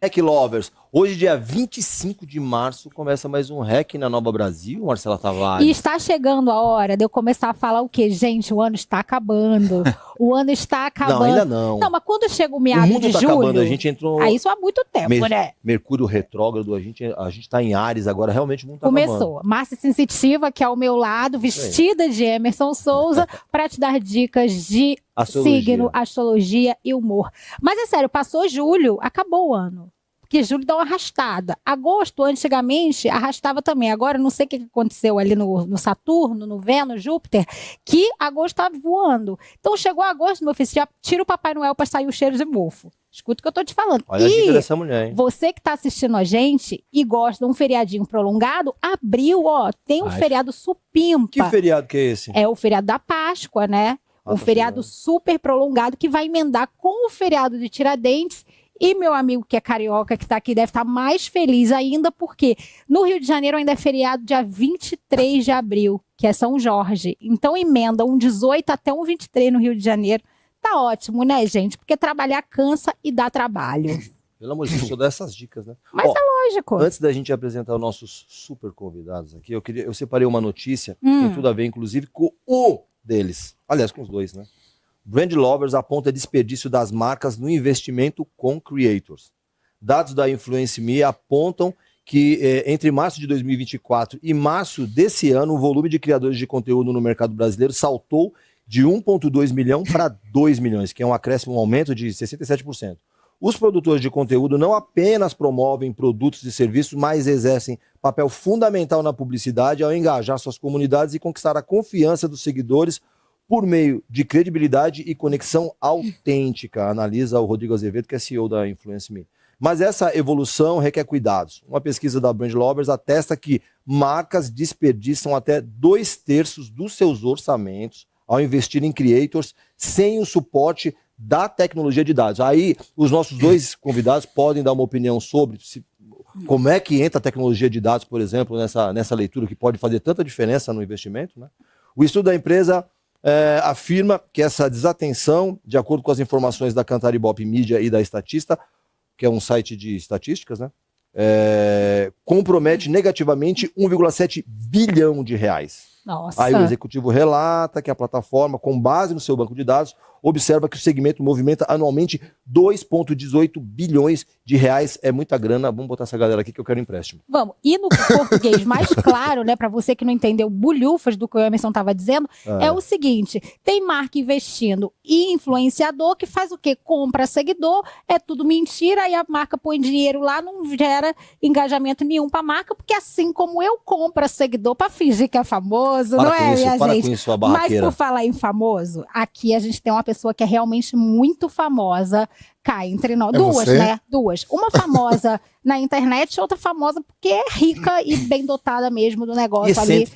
Hack Lovers, hoje dia 25 de março começa mais um Hack na Nova Brasil, Marcela Tavares. E está chegando a hora de eu começar a falar o quê? Gente, o ano está acabando. O ano está acabando. Não, ainda não. Não, mas quando chega o meado O mundo de tá julho... acabando, a gente entrou... Aí isso há muito tempo, né? Mercúrio retrógrado, a gente tá em Áries agora, realmente o mundo tá acabando. Começou. Márcia Sensitiva, que é ao meu lado, vestida de Emerson Souza, para te dar dicas de signo, astrologia e humor. Mas é sério, passou julho, acabou o ano. Porque julho dá uma arrastada. Agosto, antigamente, arrastava também. Agora, não sei o que aconteceu ali no Saturno, no Vênus, Júpiter, que agosto estava voando. Então, chegou agosto, meu filho, já tira o Papai Noel para sair o cheiro de mofo. Escuta o que eu tô te falando. Olha a dica dessa mulher, hein? Você que tá assistindo a gente e gosta de um feriadinho prolongado, abril, ó, tem um feriado supimpa. Que feriado que é esse? É o feriado da Páscoa, né? Um feriado super prolongado que vai emendar com o feriado de Tiradentes. E meu amigo que é carioca, que tá aqui, deve estar mais feliz ainda, porque no Rio de Janeiro ainda é feriado dia 23 de abril, que é São Jorge. Então emenda um 18 até um 23 no Rio de Janeiro. Tá ótimo, né, gente? Porque trabalhar cansa e dá trabalho. Pelo amor de Deus, eu dou essas dicas, né? Mas é lógico. Antes da gente apresentar os nossos super convidados aqui, eu separei uma notícia, que tem tudo a ver, inclusive, com um deles. Aliás, com os dois, né? Brand Lovers aponta desperdício das marcas no investimento com creators. Dados da Influence Me apontam que entre março de 2024 e março desse ano, o volume de criadores de conteúdo no mercado brasileiro saltou de 1,2 milhão para 2 milhões, que é um acréscimo, um aumento de 67%. Os produtores de conteúdo não apenas promovem produtos e serviços, mas exercem papel fundamental na publicidade ao engajar suas comunidades e conquistar a confiança dos seguidores por meio de credibilidade e conexão autêntica, analisa o Rodrigo Azevedo, que é CEO da Influence Me. Mas essa evolução requer cuidados. Uma pesquisa da Brand Lovers atesta que marcas desperdiçam até 2/3 dos seus orçamentos ao investir em creators sem o suporte da tecnologia de dados. Aí os nossos dois convidados podem dar uma opinião sobre como é que entra a tecnologia de dados, por exemplo, nessa leitura que pode fazer tanta diferença no investimento, né? O estudo da empresa afirma que essa desatenção, de acordo com as informações da Cantar Ibope Mídia e da Estatista, que é um site de estatísticas, né, compromete negativamente 1,7 bilhão de reais. Nossa. Aí o executivo relata que a plataforma, com base no seu banco de dados, observa que o segmento movimenta anualmente 2,18 bilhões de reais. É muita grana. Vamos botar essa galera aqui que eu quero empréstimo. Vamos. E no português mais claro, né, para você que não entendeu bulhufas do que o Emerson estava dizendo, é o seguinte: tem marca investindo e influenciador que faz o quê? Compra seguidor, é tudo mentira, e a marca põe dinheiro lá, não gera engajamento nenhum para a marca, porque assim como eu compro seguidor para fingir que é famoso, não é, minha gente? Com isso, sua barraqueira. Mas por falar em famoso, aqui a gente tem uma pessoa que é realmente muito famosa, cá entre nós. Duas, você? né? Duas. Uma famosa na internet, outra famosa porque é rica e bem dotada mesmo do negócio ali.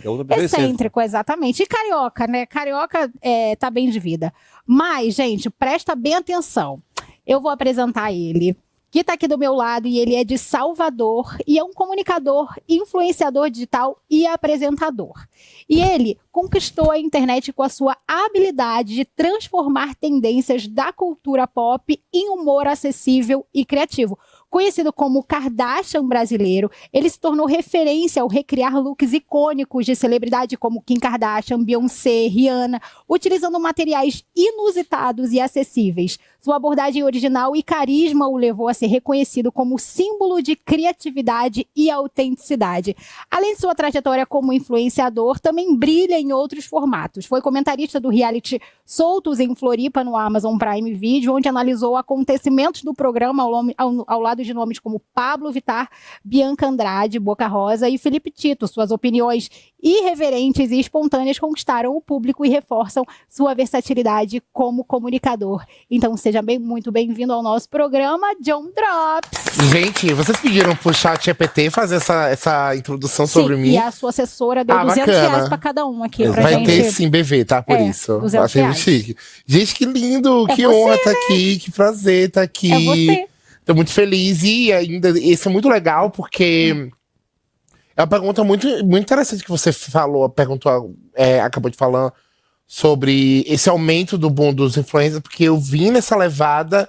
Excêntrico, exatamente. E carioca, né? Carioca tá bem de vida. Mas, gente, presta bem atenção. Eu vou apresentar ele, que está aqui do meu lado, e ele é de Salvador e é um comunicador, influenciador digital e apresentador. E ele conquistou a internet com a sua habilidade de transformar tendências da cultura pop em humor acessível e criativo. Conhecido como Kardashian brasileiro, ele se tornou referência ao recriar looks icônicos de celebridade como Kim Kardashian, Beyoncé, Rihanna, utilizando materiais inusitados e acessíveis. Sua abordagem original e carisma o levou a ser reconhecido como símbolo de criatividade e autenticidade. Além de sua trajetória como influenciador, também brilha em outros formatos. Foi comentarista do reality Soltos em Floripa, no Amazon Prime Video, onde analisou acontecimentos do programa ao lado de nomes como Pablo Vittar, Bianca Andrade, Boca Rosa e Felipe Tito. Suas opiniões irreverentes e espontâneas conquistaram o público e reforçam sua versatilidade como comunicador. Então seja muito bem-vindo ao nosso programa, John Drops. Gente, vocês pediram pro ChatGPT fazer essa introdução sobre mim? E a sua assessora deu R$200 pra cada um aqui. Pra Vai gente... ter sim, BV, tá? Por isso. Achei muito chique. Gente, que lindo, que honra tá aqui, que prazer tá aqui. É você. Tô muito feliz e ainda esse é muito legal porque é uma pergunta muito interessante que você falou, acabou de falar sobre esse aumento do boom dos influencers, porque eu vim nessa levada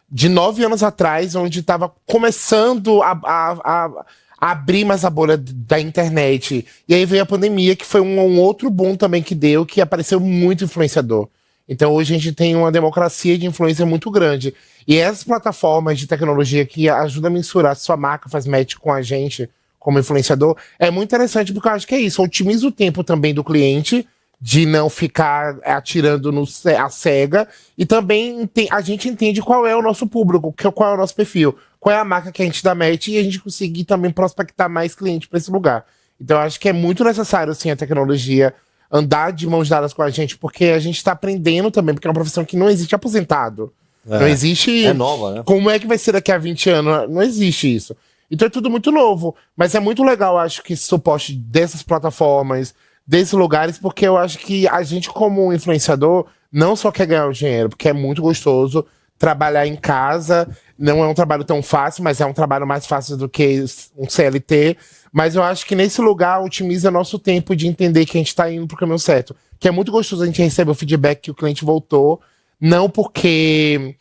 de 9 anos atrás, onde estava começando a abrir mais a bolha da internet. E aí veio a pandemia, que foi um outro boom também que deu, que apareceu muito influenciador. Então hoje a gente tem uma democracia de influência muito grande. E essas plataformas de tecnologia que ajudam a mensurar se sua marca faz match com a gente como influenciador, é muito interessante, porque eu acho que é isso. Otimiza o tempo também do cliente, de não ficar atirando a cega, e também a gente entende qual é o nosso público, qual é o nosso perfil, qual é a marca que a gente dá match, e a gente conseguir também prospectar mais clientes para esse lugar. Então eu acho que é muito necessário, assim, a tecnologia andar de mãos dadas com a gente, porque a gente está aprendendo também, porque é uma profissão que não existe aposentado. Não existe... É nova, né? Como é que vai ser daqui a 20 anos? Não existe isso. Então é tudo muito novo. Mas é muito legal, acho, que esse suporte dessas plataformas, desses lugares, porque eu acho que a gente, como influenciador, não só quer ganhar o dinheiro, porque é muito gostoso trabalhar em casa. Não é um trabalho tão fácil, mas é um trabalho mais fácil do que um CLT. Mas eu acho que nesse lugar otimiza nosso tempo de entender que a gente está indo pro caminho certo. Que é muito gostoso a gente receber o feedback que o cliente voltou, não porque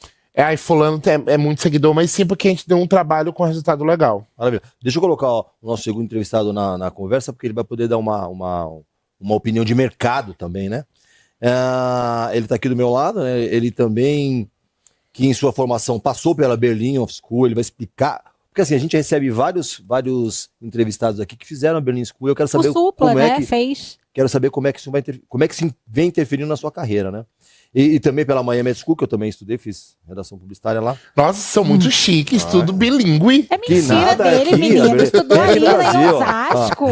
fulano é muito seguidor, mas sim porque a gente deu um trabalho com resultado legal. Maravilha. Deixa eu colocar o nosso segundo entrevistado na conversa, porque ele vai poder dar uma opinião de mercado também, né? Ele está aqui do meu lado, né? Ele também, que em sua formação passou pela Berlin Off School, ele vai explicar. Porque assim, a gente recebe vários entrevistados aqui que fizeram a Berlin School. Eu quero saber Quero saber como é que isso vem interferindo na sua carreira, né? E também pela Miami School, que eu também estudei, fiz redação publicitária lá. Nossa, são muito chiques, tudo bilíngue. É mentira dele, menino. Estudou ali em Osasco.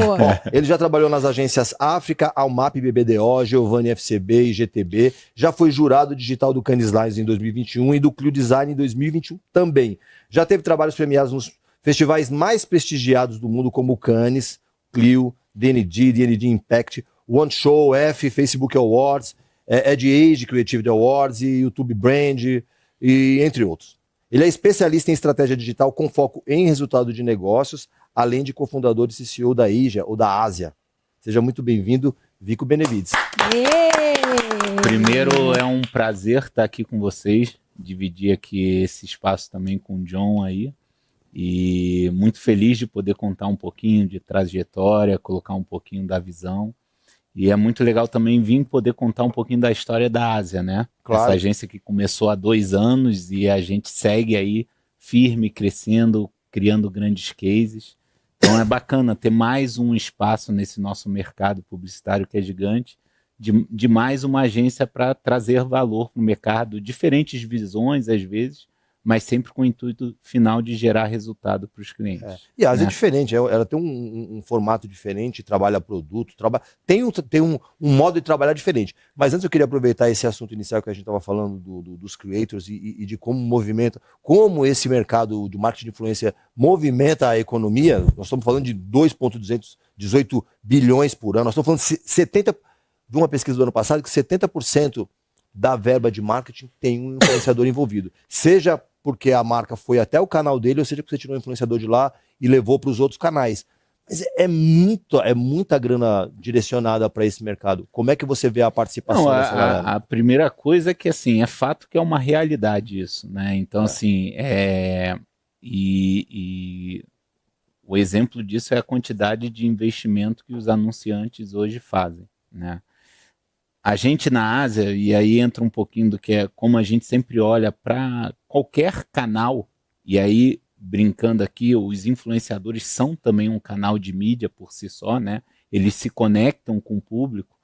Ele já trabalhou nas agências África, Almap, BBDO, Giovanni FCB e GTB. Já foi jurado digital do Cannes Lions em 2021 e do Clio Design em 2021 também. Já teve trabalhos premiados nos festivais mais prestigiados do mundo, como o Cannes, Clio, DND Impact, One Show, Facebook Awards, Edge Age Creative Awards e YouTube Brand, e entre outros. Ele é especialista em estratégia digital com foco em resultado de negócios, além de cofundador e CEO da Asia, ou da Ásia. Seja muito bem-vindo, Vico Benevides. Primeiro, é um prazer estar aqui com vocês, dividir aqui esse espaço também com o John aí, e muito feliz de poder contar um pouquinho de trajetória, colocar um pouquinho da visão. E é muito legal também vir poder contar um pouquinho da história da Ásia, né? Claro. Essa agência que começou há 2 anos e a gente segue aí firme, crescendo, criando grandes cases. Então é bacana ter mais um espaço nesse nosso mercado publicitário que é gigante, de mais uma agência para trazer valor para o mercado, diferentes visões às vezes, mas sempre com o intuito final de gerar resultado para os clientes. E a Ásia é diferente, ela tem um formato diferente, trabalha produto, tem um modo de trabalhar diferente. Mas antes eu queria aproveitar esse assunto inicial que a gente estava falando dos creators e de como esse mercado de marketing de influência movimenta a economia. Nós estamos falando de 2,218 bilhões por ano, nós estamos falando de uma pesquisa do ano passado que 70% da verba de marketing tem um influenciador envolvido. Seja porque a marca foi até o canal dele, ou seja porque você tirou um influenciador de lá e levou para os outros canais. Mas é muita grana direcionada para esse mercado. Como é que você vê a participação dessa galera? A primeira coisa é que, assim, é fato que é uma realidade isso, né? Então, assim, o exemplo disso é a quantidade de investimento que os anunciantes hoje fazem, né? A gente na Ásia, e aí entra um pouquinho do que é como a gente sempre olha para qualquer canal, e aí, brincando aqui, os influenciadores são também um canal de mídia por si só, né? Eles se conectam com o público.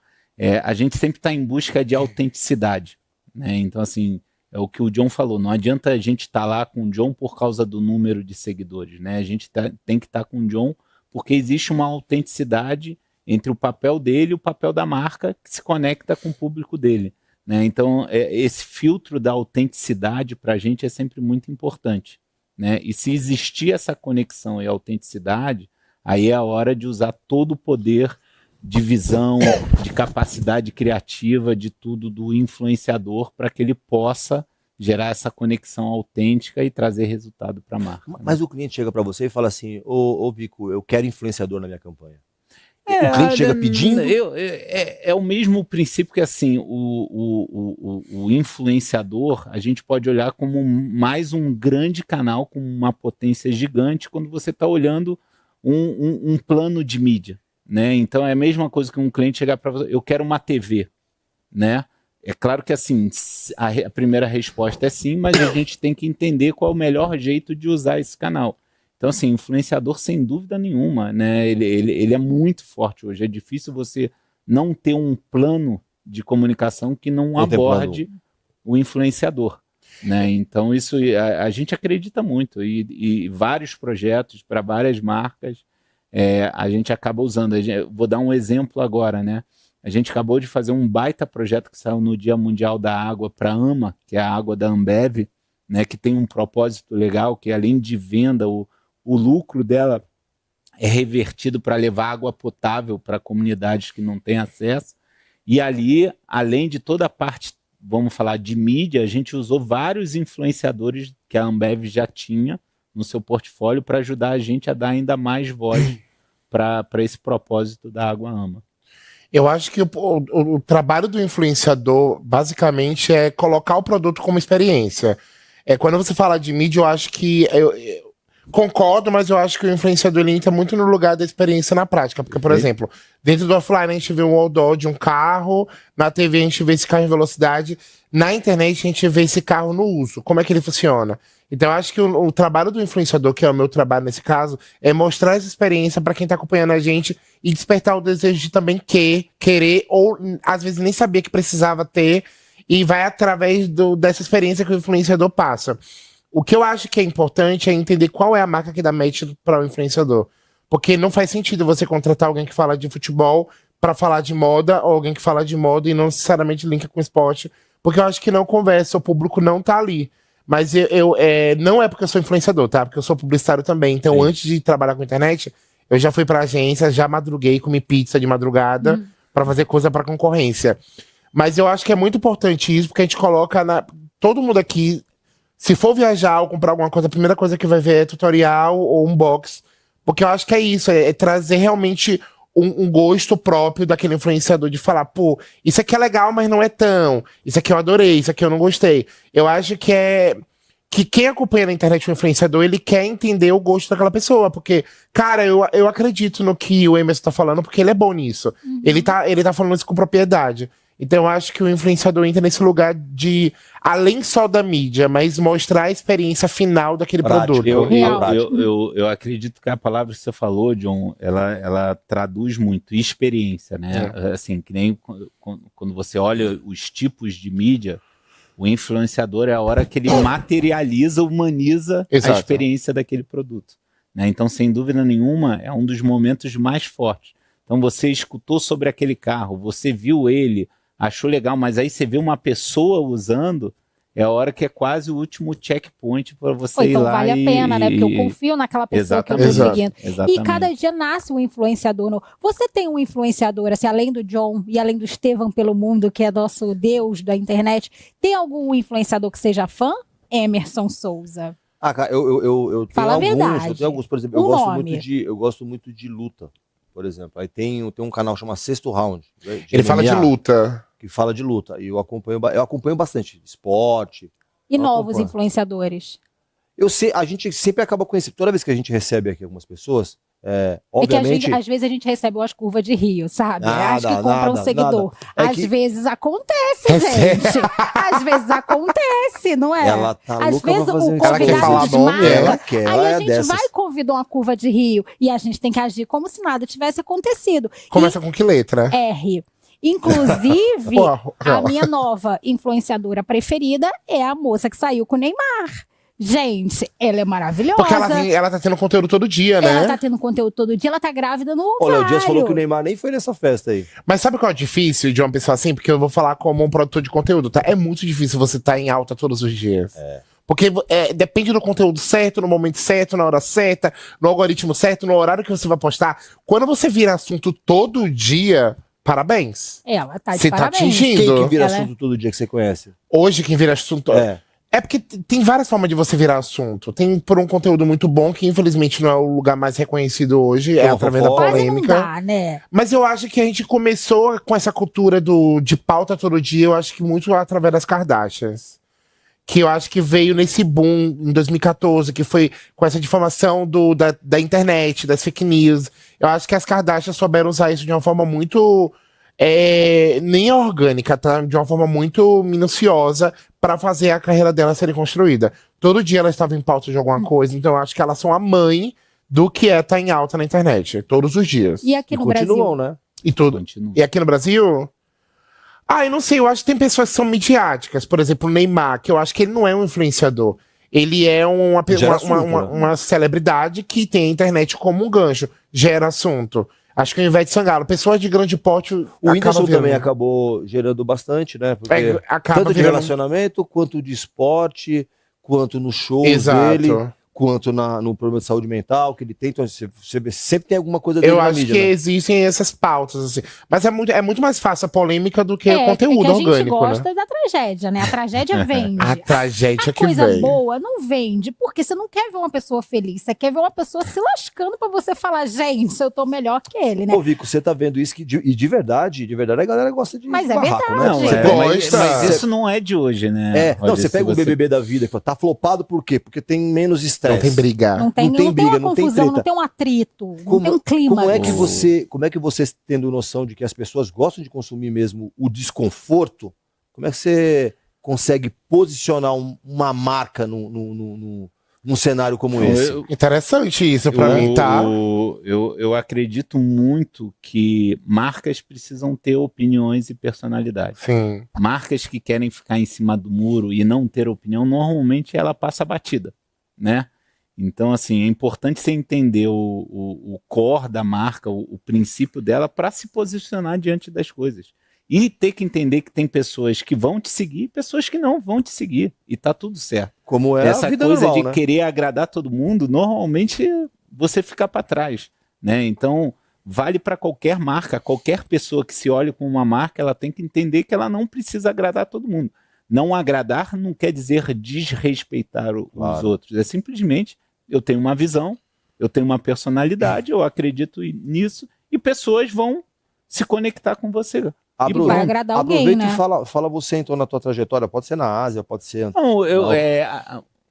A gente sempre está em busca de autenticidade, né? Então, assim, é o que o John falou, não adianta a gente estar lá com o John por causa do número de seguidores, né? A gente tem que estar com o John porque existe uma autenticidade entre o papel dele e o papel da marca que se conecta com o público dele, né? Então, esse filtro da autenticidade para a gente é sempre muito importante, né? E se existir essa conexão e autenticidade, aí é a hora de usar todo o poder de visão, de capacidade criativa, de tudo do influenciador para que ele possa gerar essa conexão autêntica e trazer resultado para a marca. Mas o cliente chega para você e fala assim, ô Vico, eu quero influenciador na minha campanha. O cliente chega pedindo? É o mesmo princípio que, assim, o influenciador, a gente pode olhar como mais um grande canal com uma potência gigante quando você está olhando um plano de mídia, né? Então é a mesma coisa que um cliente chegar para você, eu quero uma TV, né? É claro que, assim, a primeira resposta é sim, mas a gente tem que entender qual é o melhor jeito de usar esse canal. Então, assim, influenciador, sem dúvida nenhuma, né? Ele é muito forte hoje. É difícil você não ter um plano de comunicação que não aborde o influenciador, né? Então, isso a gente acredita muito. E vários projetos para várias marcas a gente acaba usando. Vou dar um exemplo agora, né? A gente acabou de fazer um baita projeto que saiu no Dia Mundial da Água para a AMA, que é a água da Ambev, né? Que tem um propósito legal, que além de venda, o lucro dela é revertido para levar água potável para comunidades que não têm acesso. E ali, além de toda a parte, vamos falar, de mídia, a gente usou vários influenciadores que a Ambev já tinha no seu portfólio para ajudar a gente a dar ainda mais voz para esse propósito da Água AMA. Eu acho que o trabalho do influenciador, basicamente, é colocar o produto como experiência. Quando você fala de mídia, eu acho que... Concordo, mas eu acho que o influenciador ele entra muito no lugar da experiência na prática. Porque, por exemplo, dentro do offline a gente vê um outdoor de um carro, na TV a gente vê esse carro em velocidade, na internet a gente vê esse carro no uso. Como é que ele funciona? Então eu acho que o trabalho do influenciador, que é o meu trabalho nesse caso, é mostrar essa experiência para quem tá acompanhando a gente e despertar o desejo de também querer, ou às vezes nem sabia que precisava ter, e vai através dessa experiência que o influenciador passa. O que eu acho que é importante é entender qual é a marca que dá match para o influenciador. Porque não faz sentido você contratar alguém que fala de futebol para falar de moda, ou alguém que fala de moda e não necessariamente linka com esporte, porque eu acho que não conversa, o público não tá ali. Mas não é porque eu sou influenciador, tá? Porque eu sou publicitário também. Então, sim, antes de trabalhar com internet, eu já fui pra agência, já madruguei, comi pizza de madrugada para fazer coisa para concorrência. Mas eu acho que é muito importante isso, porque a gente coloca todo mundo aqui, se for viajar ou comprar alguma coisa, a primeira coisa que vai ver é tutorial ou unbox. Porque eu acho que é isso, é trazer realmente um gosto próprio daquele influenciador de falar, pô, isso aqui é legal, mas não é tão. Isso aqui eu adorei, isso aqui eu não gostei. Eu acho que quem acompanha na internet o influenciador, ele quer entender o gosto daquela pessoa. Porque, cara, eu acredito no que o Emerson tá falando, porque ele é bom nisso. Ele tá falando isso com propriedade. Então eu acho que o influenciador entra nesse lugar de, além só da mídia, mas mostrar a experiência final daquele produto. Eu acredito que a palavra que você falou, John, ela traduz muito experiência, né? Assim, que nem quando você olha os tipos de mídia, o influenciador é a hora que ele materializa, humaniza a experiência daquele produto, né? Então, sem dúvida nenhuma, é um dos momentos mais fortes. Então você escutou sobre aquele carro, você viu ele, achou legal, mas aí você vê uma pessoa usando, é a hora que é quase o último checkpoint para você ir lá. Então vale a pena, né? Porque eu confio naquela pessoa que eu tô seguindo. E cada dia nasce um influenciador novo. Você tem um influenciador, assim, além do John e além do Estevam pelo mundo, que é nosso deus da internet, tem algum influenciador que seja fã? Emerson Souza. Cara, eu tenho Fala alguns. a verdade. Eu tenho alguns, por exemplo, eu gosto muito de luta, por exemplo. Aí tem um canal que chama Sexto Round. Ele fala de luta. Que fala de luta. E eu acompanho bastante esporte. E novos influenciadores? A gente sempre acaba conhecendo. Toda vez que a gente recebe aqui algumas pessoas, obviamente... às vezes a gente recebe umas curvas de rio, sabe? Acho que compra um seguidor. Às vezes acontece, gente. Às vezes acontece, não é? Ela tá às louca vezes pra fazer o isso. convidado desmarca. Ela quer, aí a gente vai e convida uma curva de rio. E a gente tem que agir como se nada tivesse acontecido. Começa com que letra? R. Inclusive, a minha nova influenciadora preferida é a moça que saiu com o Neymar. Gente, ela é maravilhosa. Porque ela tá tendo conteúdo todo dia, né? Ela tá tendo conteúdo todo dia, ela tá grávida no ovário. O Léo Dias falou que o Neymar nem foi nessa festa aí. Mas sabe qual é difícil de uma pessoa assim? Porque eu vou falar como um produtor de conteúdo, tá? É muito difícil você estar em alta todos os dias. Porque depende do conteúdo certo, no momento certo, na hora certa, no algoritmo certo, no horário que você vai postar. Quando você vira assunto todo dia... Parabéns. Ela tá de você parabéns. Tá atingindo. Quem que vira assunto todo dia que você conhece? Hoje quem vira assunto... É porque tem várias formas de você virar assunto. Tem por um conteúdo muito bom, que infelizmente não é o lugar mais reconhecido hoje, é através da polêmica. Quase não dá, né? Mas eu acho que a gente começou com essa cultura de pauta todo dia, eu acho que muito através das Kardashians. Que eu acho que veio nesse boom em 2014, que foi com essa difamação da internet, das fake news. Eu acho que as Kardashians souberam usar isso de uma forma muito... nem orgânica, tá? De uma forma muito minuciosa para fazer a carreira dela ser construída. Todo dia ela estava em pauta de alguma coisa, então eu acho que elas são a mãe do que é estar em alta na internet, todos os dias. E aqui no continuam, Brasil? né? E tudo. Continua. E aqui no Brasil? Eu não sei, eu acho que tem pessoas que são midiáticas, por exemplo, o Neymar, que eu acho que ele não é um influenciador. Ele é uma celebridade que tem a internet como um gancho, gera assunto. Acho que ao invés de Sangalo, pessoas de grande porte. O Whindersson também acabou gerando bastante, né? Porque tanto de relacionamento, quanto de esporte, quanto no show dele, quanto no problema de saúde mental, que ele tenta. Sempre tem alguma coisa dele na mídia. Eu acho que existem essas pautas, assim. Mas é muito mais fácil a polêmica do que o conteúdo orgânico. A gente gosta da tragédia, né? A tragédia vende. A tragédia que vende. A coisa boa não vende, porque você não quer ver uma pessoa feliz, você quer ver uma pessoa se lascando pra você falar, gente, eu tô melhor que ele, né? Ô, Vico, você tá vendo isso e de verdade a galera gosta de Mas barraco, verdade. Né? Não, mas isso não é de hoje, né? Você pega o BBB da vida e fala, tá flopado por quê? Porque tem menos estresse. Não tem briga. Não tem briga, uma confusão, não tem um atrito, não tem um clima. Como é que você, tendo noção de que as pessoas gostam de consumir mesmo o desconforto, como é que você consegue posicionar uma marca num cenário como esse? Interessante isso pra mim, tá? Eu acredito muito que marcas precisam ter opiniões e personalidade. Sim. Marcas que querem ficar em cima do muro e não ter opinião, normalmente ela passa batida, né? Então, assim, é importante você entender o core da marca, o princípio dela, para se posicionar diante das coisas. E ter que entender que tem pessoas que vão te seguir e pessoas que não vão te seguir. E tá tudo certo. Como é essa a vida coisa normal, de né? querer agradar todo mundo, normalmente você fica para trás, né? Então, vale para qualquer marca, qualquer pessoa que se olhe com uma marca, ela tem que entender que ela não precisa agradar todo mundo. Não agradar não quer dizer desrespeitar os outros. É simplesmente, eu tenho uma visão, eu tenho uma personalidade, eu acredito nisso, e pessoas vão se conectar com você. Vai agradar alguém, aproveita né? e fala você então na tua trajetória, pode ser na Ásia, pode ser... Não,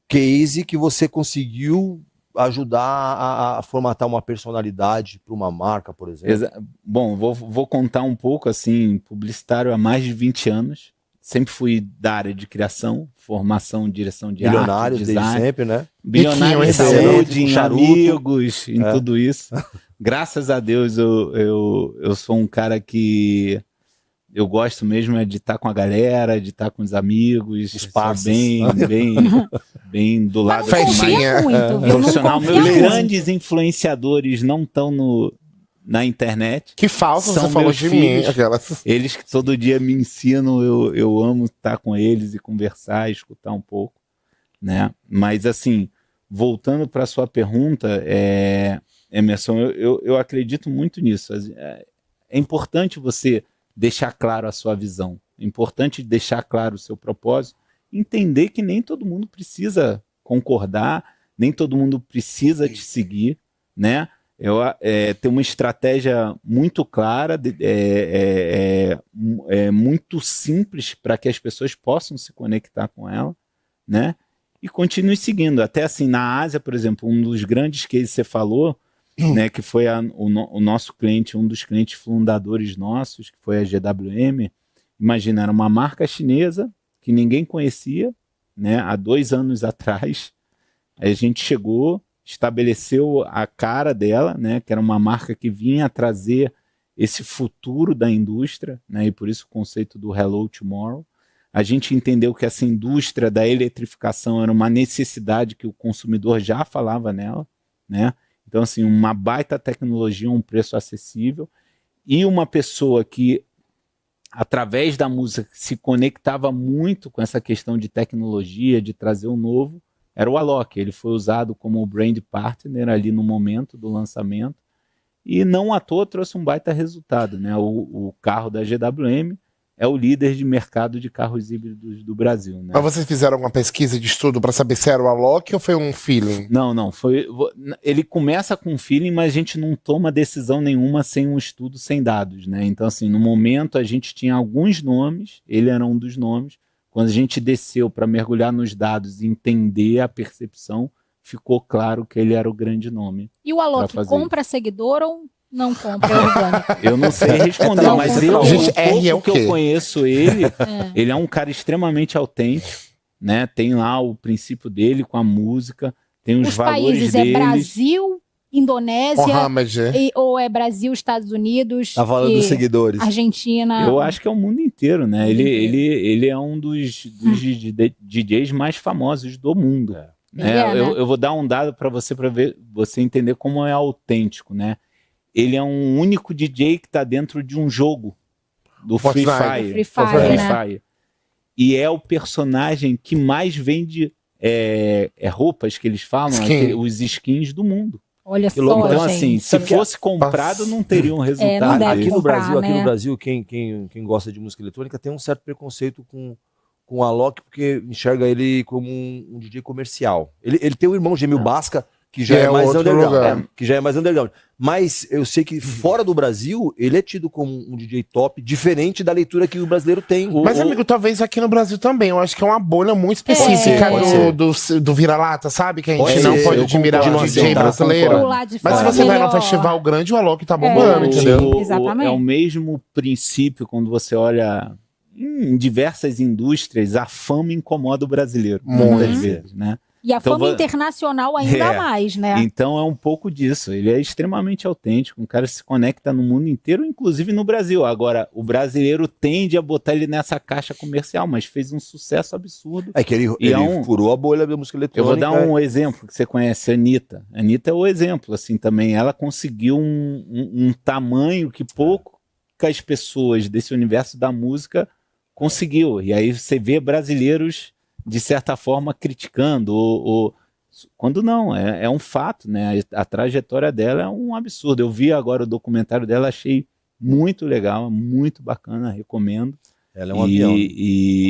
case que você conseguiu ajudar a formatar uma personalidade para uma marca, por exemplo. Bom, vou contar um pouco, assim, publicitário há mais de 20 anos. Sempre fui da área de criação, formação, direção de arte, design. Desde sempre, né? Bilionário em saúde, em amigos, em tudo isso. Graças a Deus eu sou um cara que eu gosto mesmo de estar com a galera, de estar com os amigos, bem do lado festinha profissional. Meus grandes influenciadores não estão na internet. Que falso são você falou de mim. Eles que todo dia me ensinam, eu amo estar com eles e conversar, escutar um pouco, né? Mas assim, voltando para a sua pergunta, Emerson, eu acredito muito nisso. É importante você deixar claro a sua visão, é importante deixar claro o seu propósito, entender que nem todo mundo precisa concordar, nem todo mundo precisa te seguir, né? Tem uma estratégia muito clara, muito simples para que as pessoas possam se conectar com ela, né? E continue seguindo. Até assim, na Ásia, por exemplo, um dos grandes cases que você falou, né, que foi o nosso cliente, um dos clientes fundadores nossos, que foi a GWM. Imagina, era uma marca chinesa que ninguém conhecia, né, há 2 anos atrás. Aí a gente chegou, estabeleceu a cara dela, né, que era uma marca que vinha trazer esse futuro da indústria, né, e por isso o conceito do Hello Tomorrow. A gente entendeu que essa indústria da eletrificação era uma necessidade que o consumidor já falava nela, né? Então, assim, uma baita tecnologia, um preço acessível, e uma pessoa que, através da música, se conectava muito com essa questão de tecnologia, de trazer o novo, era o Alok. Ele foi usado como brand partner ali no momento do lançamento, e não à toa trouxe um baita resultado, né? O carro da GWM é o líder de mercado de carros híbridos do Brasil, né? Mas vocês fizeram alguma pesquisa de estudo para saber se era o Alok ou foi um feeling? Não, ele começa com feeling, mas a gente não toma decisão nenhuma sem um estudo, sem dados, né? Então, assim, no momento a gente tinha alguns nomes, ele era um dos nomes. Quando a gente desceu para mergulhar nos dados e entender a percepção, ficou claro que ele era o grande nome. E o Alok compra seguidor ou não compra orgânico? Eu não sei responder, mas eu, gente, o que eu conheço ele é um cara extremamente autêntico, né? Tem lá o princípio dele com a música, tem os valores países deles. Brasil, Indonésia, ou é Brasil, Estados Unidos, tá falando dos seguidores. Argentina. Eu acho que é o mundo inteiro, né? Ele é um dos DJs mais famosos do mundo. Né? Eu vou dar um dado para você entender como é autêntico, né? Ele é um único DJ que está dentro de um jogo do Free Fire. E é o personagem que mais vende roupas que eles falam, os skins do mundo. Olha só, então, assim, se fosse comprado, não teria um resultado. Aqui no Brasil, quem gosta de música eletrônica tem um certo preconceito com o Alok, porque enxerga ele como um DJ comercial. Ele tem o irmão gêmeo Basca, que já é mais underground. Mas eu sei que fora do Brasil, ele é tido como um DJ top, diferente da leitura que o brasileiro tem. Mas, amigo, talvez aqui no Brasil também. Eu acho que é uma bolha muito específica do vira-lata, sabe? Que a gente não pode admirar o DJ brasileiro. Mas se você vai num festival grande, o Alok tá bombando, entendeu? Exatamente. É o mesmo princípio quando você olha em diversas indústrias, a fama incomoda o brasileiro, muitas vezes, né? E a fama internacional ainda mais, né? Então é um pouco disso. Ele é extremamente autêntico, um cara que se conecta no mundo inteiro, inclusive no Brasil. Agora, o brasileiro tende a botar ele nessa caixa comercial, mas fez um sucesso absurdo. É que ele furou a bolha da música eletrônica. Eu vou dar um exemplo que você conhece, a Anitta. A Anitta é o exemplo, assim, também. Ela conseguiu um tamanho que poucas pessoas desse universo da música conseguiu. E aí você vê brasileiros de certa forma criticando, quando não, é um fato, né? A trajetória dela é um absurdo. Eu vi agora o documentário dela, achei muito legal, muito bacana, recomendo. Ela é um avião.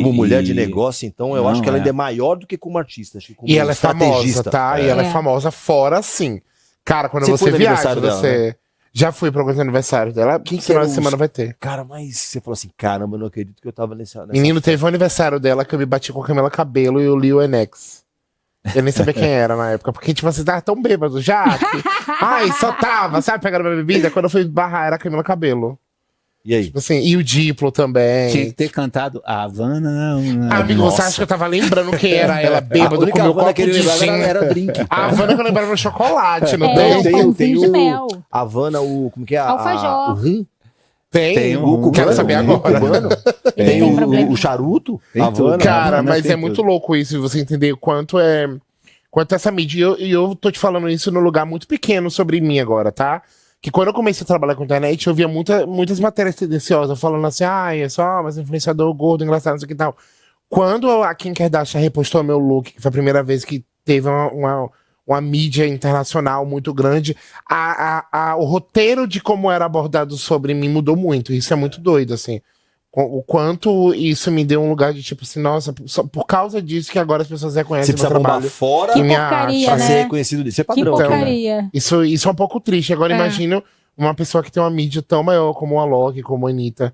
Como mulher de negócio, então, eu acho que ela ainda é maior do que como artista. E ela é famosa, tá? E ela é famosa fora, sim. Cara, quando você viaja, você... Já fui para alguns aniversários dela. Que final de semana vai ter? Cara, mas você falou assim, caramba, eu não acredito que eu tava nessa... Menino, teve um aniversário dela que eu me bati com a Camila Cabello e o Lil Enex. Eu nem sabia quem era na época, porque tipo assim, tava tão bêbado já. Ai, só tava, sabe, pegando minha bebida. Quando eu fui barrar, era a Camila Cabello. E aí? Tipo assim, e o Diplo também. Tinha que ter cantado Havana. Amigo, você acha que eu tava lembrando quem era ela bêbado com o meu copo de gin? Era drink. A Havana que eu lembrava no chocolate, não tem? O de mel. Havana, como que é? Alfajor. O rum? Tem o quero saber agora. Tem o charuto? Havana. Cara, mas é muito louco isso, você entender quanto essa mídia. E eu tô te falando isso num lugar muito pequeno sobre mim agora, tá? Que quando eu comecei a trabalhar com internet, eu via muitas matérias tendenciosas falando assim, é só mais influenciador gordo, engraçado, não sei o que tal. Quando a Kim Kardashian repostou meu look, que foi a primeira vez que teve uma mídia internacional muito grande, o roteiro de como era abordado sobre mim mudou muito. Isso é muito doido, assim. O quanto isso me deu um lugar de tipo assim, nossa, por causa disso que agora as pessoas reconhecem o meu trabalho. Fora pra ser reconhecido disso. Isso é padrão. Que porcaria. Né? Isso é um pouco triste. Agora imagina uma pessoa que tem uma mídia tão maior como o Alok, como a Anitta,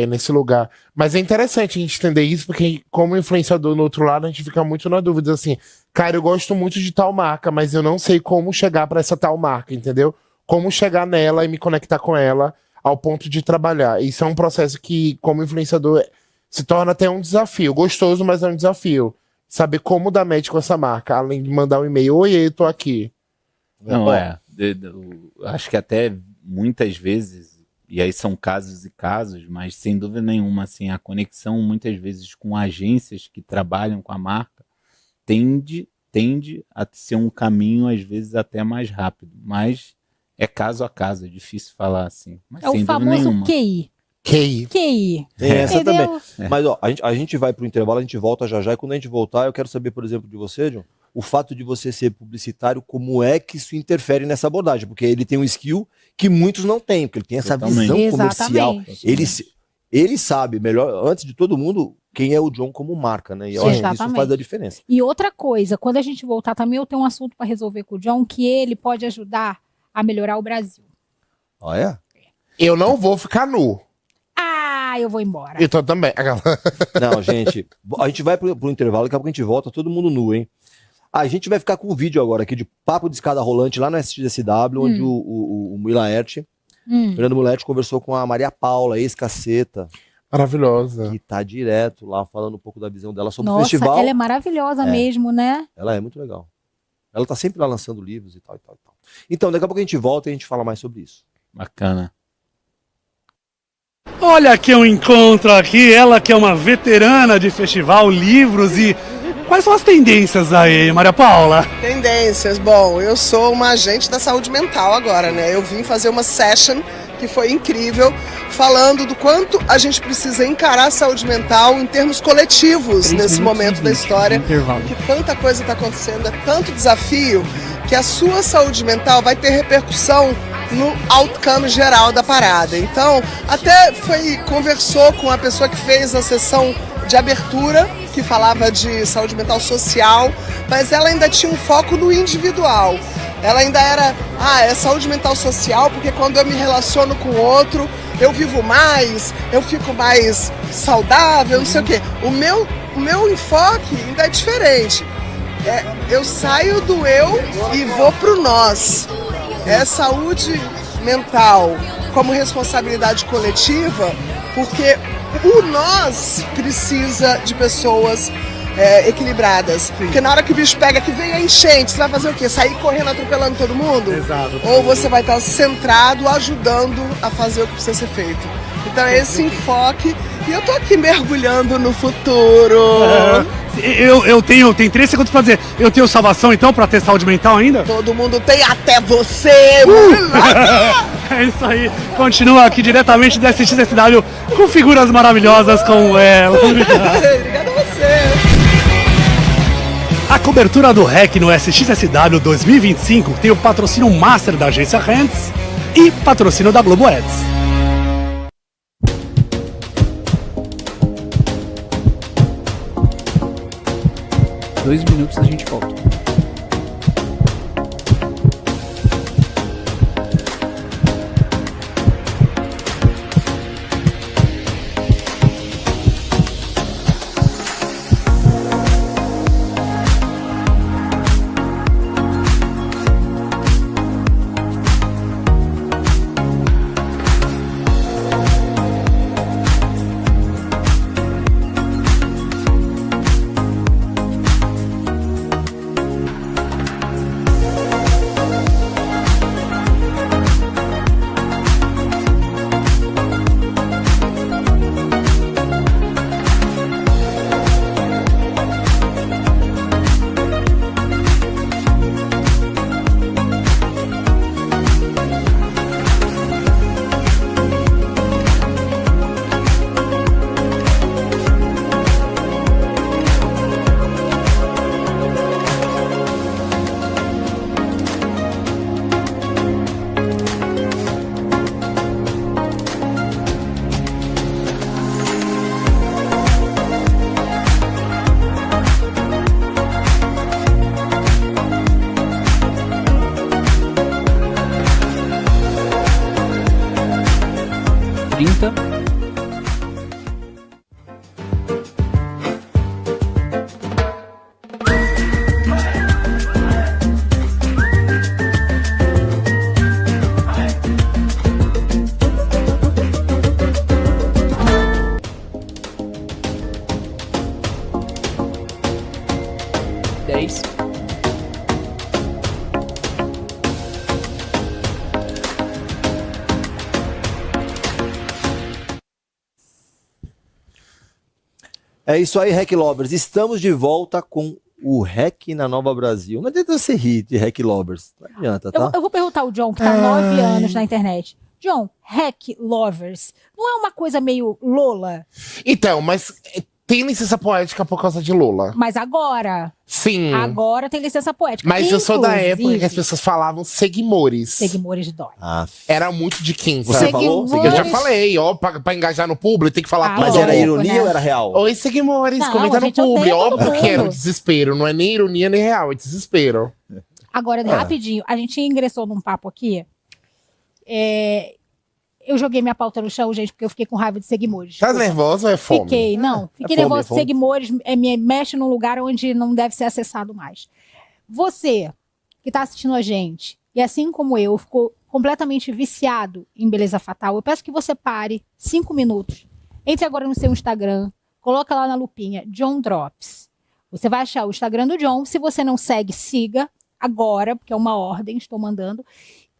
nesse lugar. Mas é interessante a gente entender isso, porque como influenciador no outro lado, a gente fica muito na dúvida assim, cara, eu gosto muito de tal marca, mas eu não sei como chegar pra essa tal marca, entendeu? Como chegar nela e me conectar com ela ao ponto de trabalhar. Isso é um processo que, como influenciador, se torna até um desafio. Gostoso, mas é um desafio. Saber como dar match com essa marca, além de mandar um e-mail, oi, eu tô aqui. Não, acho que até muitas vezes, e aí são casos e casos, mas sem dúvida nenhuma, assim, a conexão muitas vezes com agências que trabalham com a marca tende a ser um caminho, às vezes, até mais rápido. Mas é caso a caso, é difícil falar assim. Mas é o famoso QI. QI. Tem essa também. Mas ó, a gente vai pro intervalo, a gente volta já. E quando a gente voltar, eu quero saber, por exemplo, de você, John, o fato de você ser publicitário, como é que isso interfere nessa abordagem? Porque ele tem um skill que muitos não têm, porque ele tem essa visão comercial. ele sabe melhor, antes de todo mundo, quem é o John como marca, né? E eu acho que isso faz a diferença. E outra coisa, quando a gente voltar também, eu tenho um assunto para resolver com o John, que ele pode ajudar a melhorar o Brasil. Ah, é? Eu não vou ficar nu. Ah, eu vou embora. Então também. Não, gente, a gente vai pro intervalo, daqui a pouco a gente volta, todo mundo nu, hein? A gente vai ficar com um vídeo agora aqui de papo de escada rolante lá no SXSW, onde o Mulaerte, Fernando Mulaerte, conversou com a Maria Paula, ex-caceta. Maravilhosa. Que tá direto lá falando um pouco da visão dela sobre o festival. Ela é maravilhosa mesmo, né? Ela é muito legal. Ela tá sempre lá lançando livros e tal, e tal, e tal. Então, daqui a pouco a gente volta e a gente fala mais sobre isso. Bacana. Olha que eu encontro aqui, ela que é uma veterana de festival, livros e... Quais são as tendências aí, Maria Paula? Tendências, bom, eu sou uma agente da saúde mental agora, né? Eu vim fazer uma session que foi incrível, falando do quanto a gente precisa encarar a saúde mental em termos coletivos nesse momento da história, que tanta coisa está acontecendo, é tanto desafio, que a sua saúde mental vai ter repercussão no outcome geral da parada. Então, até conversou com a pessoa que fez a sessão de abertura, que falava de saúde mental social, mas ela ainda tinha um foco no individual. Ela ainda era, é saúde mental social, porque quando eu me relaciono com o outro, eu vivo mais, eu fico mais saudável, não sei o quê. O meu enfoque ainda é diferente. Eu saio do eu e vou pro nós. É saúde mental como responsabilidade coletiva, porque o nós precisa de pessoas equilibradas. Porque na hora que o bicho pega, que vem a enchente, você vai fazer o quê? Sair correndo, atropelando todo mundo? Exato. Ou você vai estar centrado, ajudando a fazer o que precisa ser feito. Então é esse enfoque. E eu tô aqui mergulhando no futuro. Eu tenho 3 segundos pra dizer. Eu tenho salvação então pra ter saúde mental ainda? Todo mundo tem, até você! É isso aí. Continua aqui diretamente da SXSW com figuras maravilhosas como ela. Obrigada a você. A cobertura do REC no SXSW 2025 tem o patrocínio master da agência Hands e patrocínio da Globo Ads. Dois minutos a gente volta. É isso aí, Rec Lovers. Estamos de volta com o Rec na Nova Brasil. Não adianta você rir de Rec Lovers. Não adianta, tá? Eu vou perguntar ao John, que tá 9 anos na internet. John, Rec Lovers, não é uma coisa meio Lola? Então, mas tem licença poética por causa de Lola. Mas agora. Sim. Agora tem licença poética. Mas eu sou da época que as Inclusive, pessoas falavam seguimores. Seguimores dói. Era muito de quinta. Você falou? Eu já falei, ó, pra engajar no público, tem que falar tudo. Mas era louco, ironia né? ou era real? Oi, seguimores, Não, comenta a no gente odeia público. todo Óbvio que era um mundo. desespero, não é nem ironia nem real, é desespero. Agora, rapidinho, a gente ingressou num papo aqui. Eu joguei minha pauta no chão, gente, porque eu fiquei com raiva de seguimores. Tá nervosa ou é fome? Fiquei, não. Fiquei fome, nervosa é de fome. seguimores, me mexe num lugar onde não deve ser acessado mais. Você, que tá assistindo a gente, e assim como eu, ficou completamente viciado em Beleza Fatal, eu peço que você pare 5 minutos. Entre agora no seu Instagram, coloca lá na lupinha, John Drops. Você vai achar o Instagram do John. Se você não segue, siga agora, porque é uma ordem, estou mandando.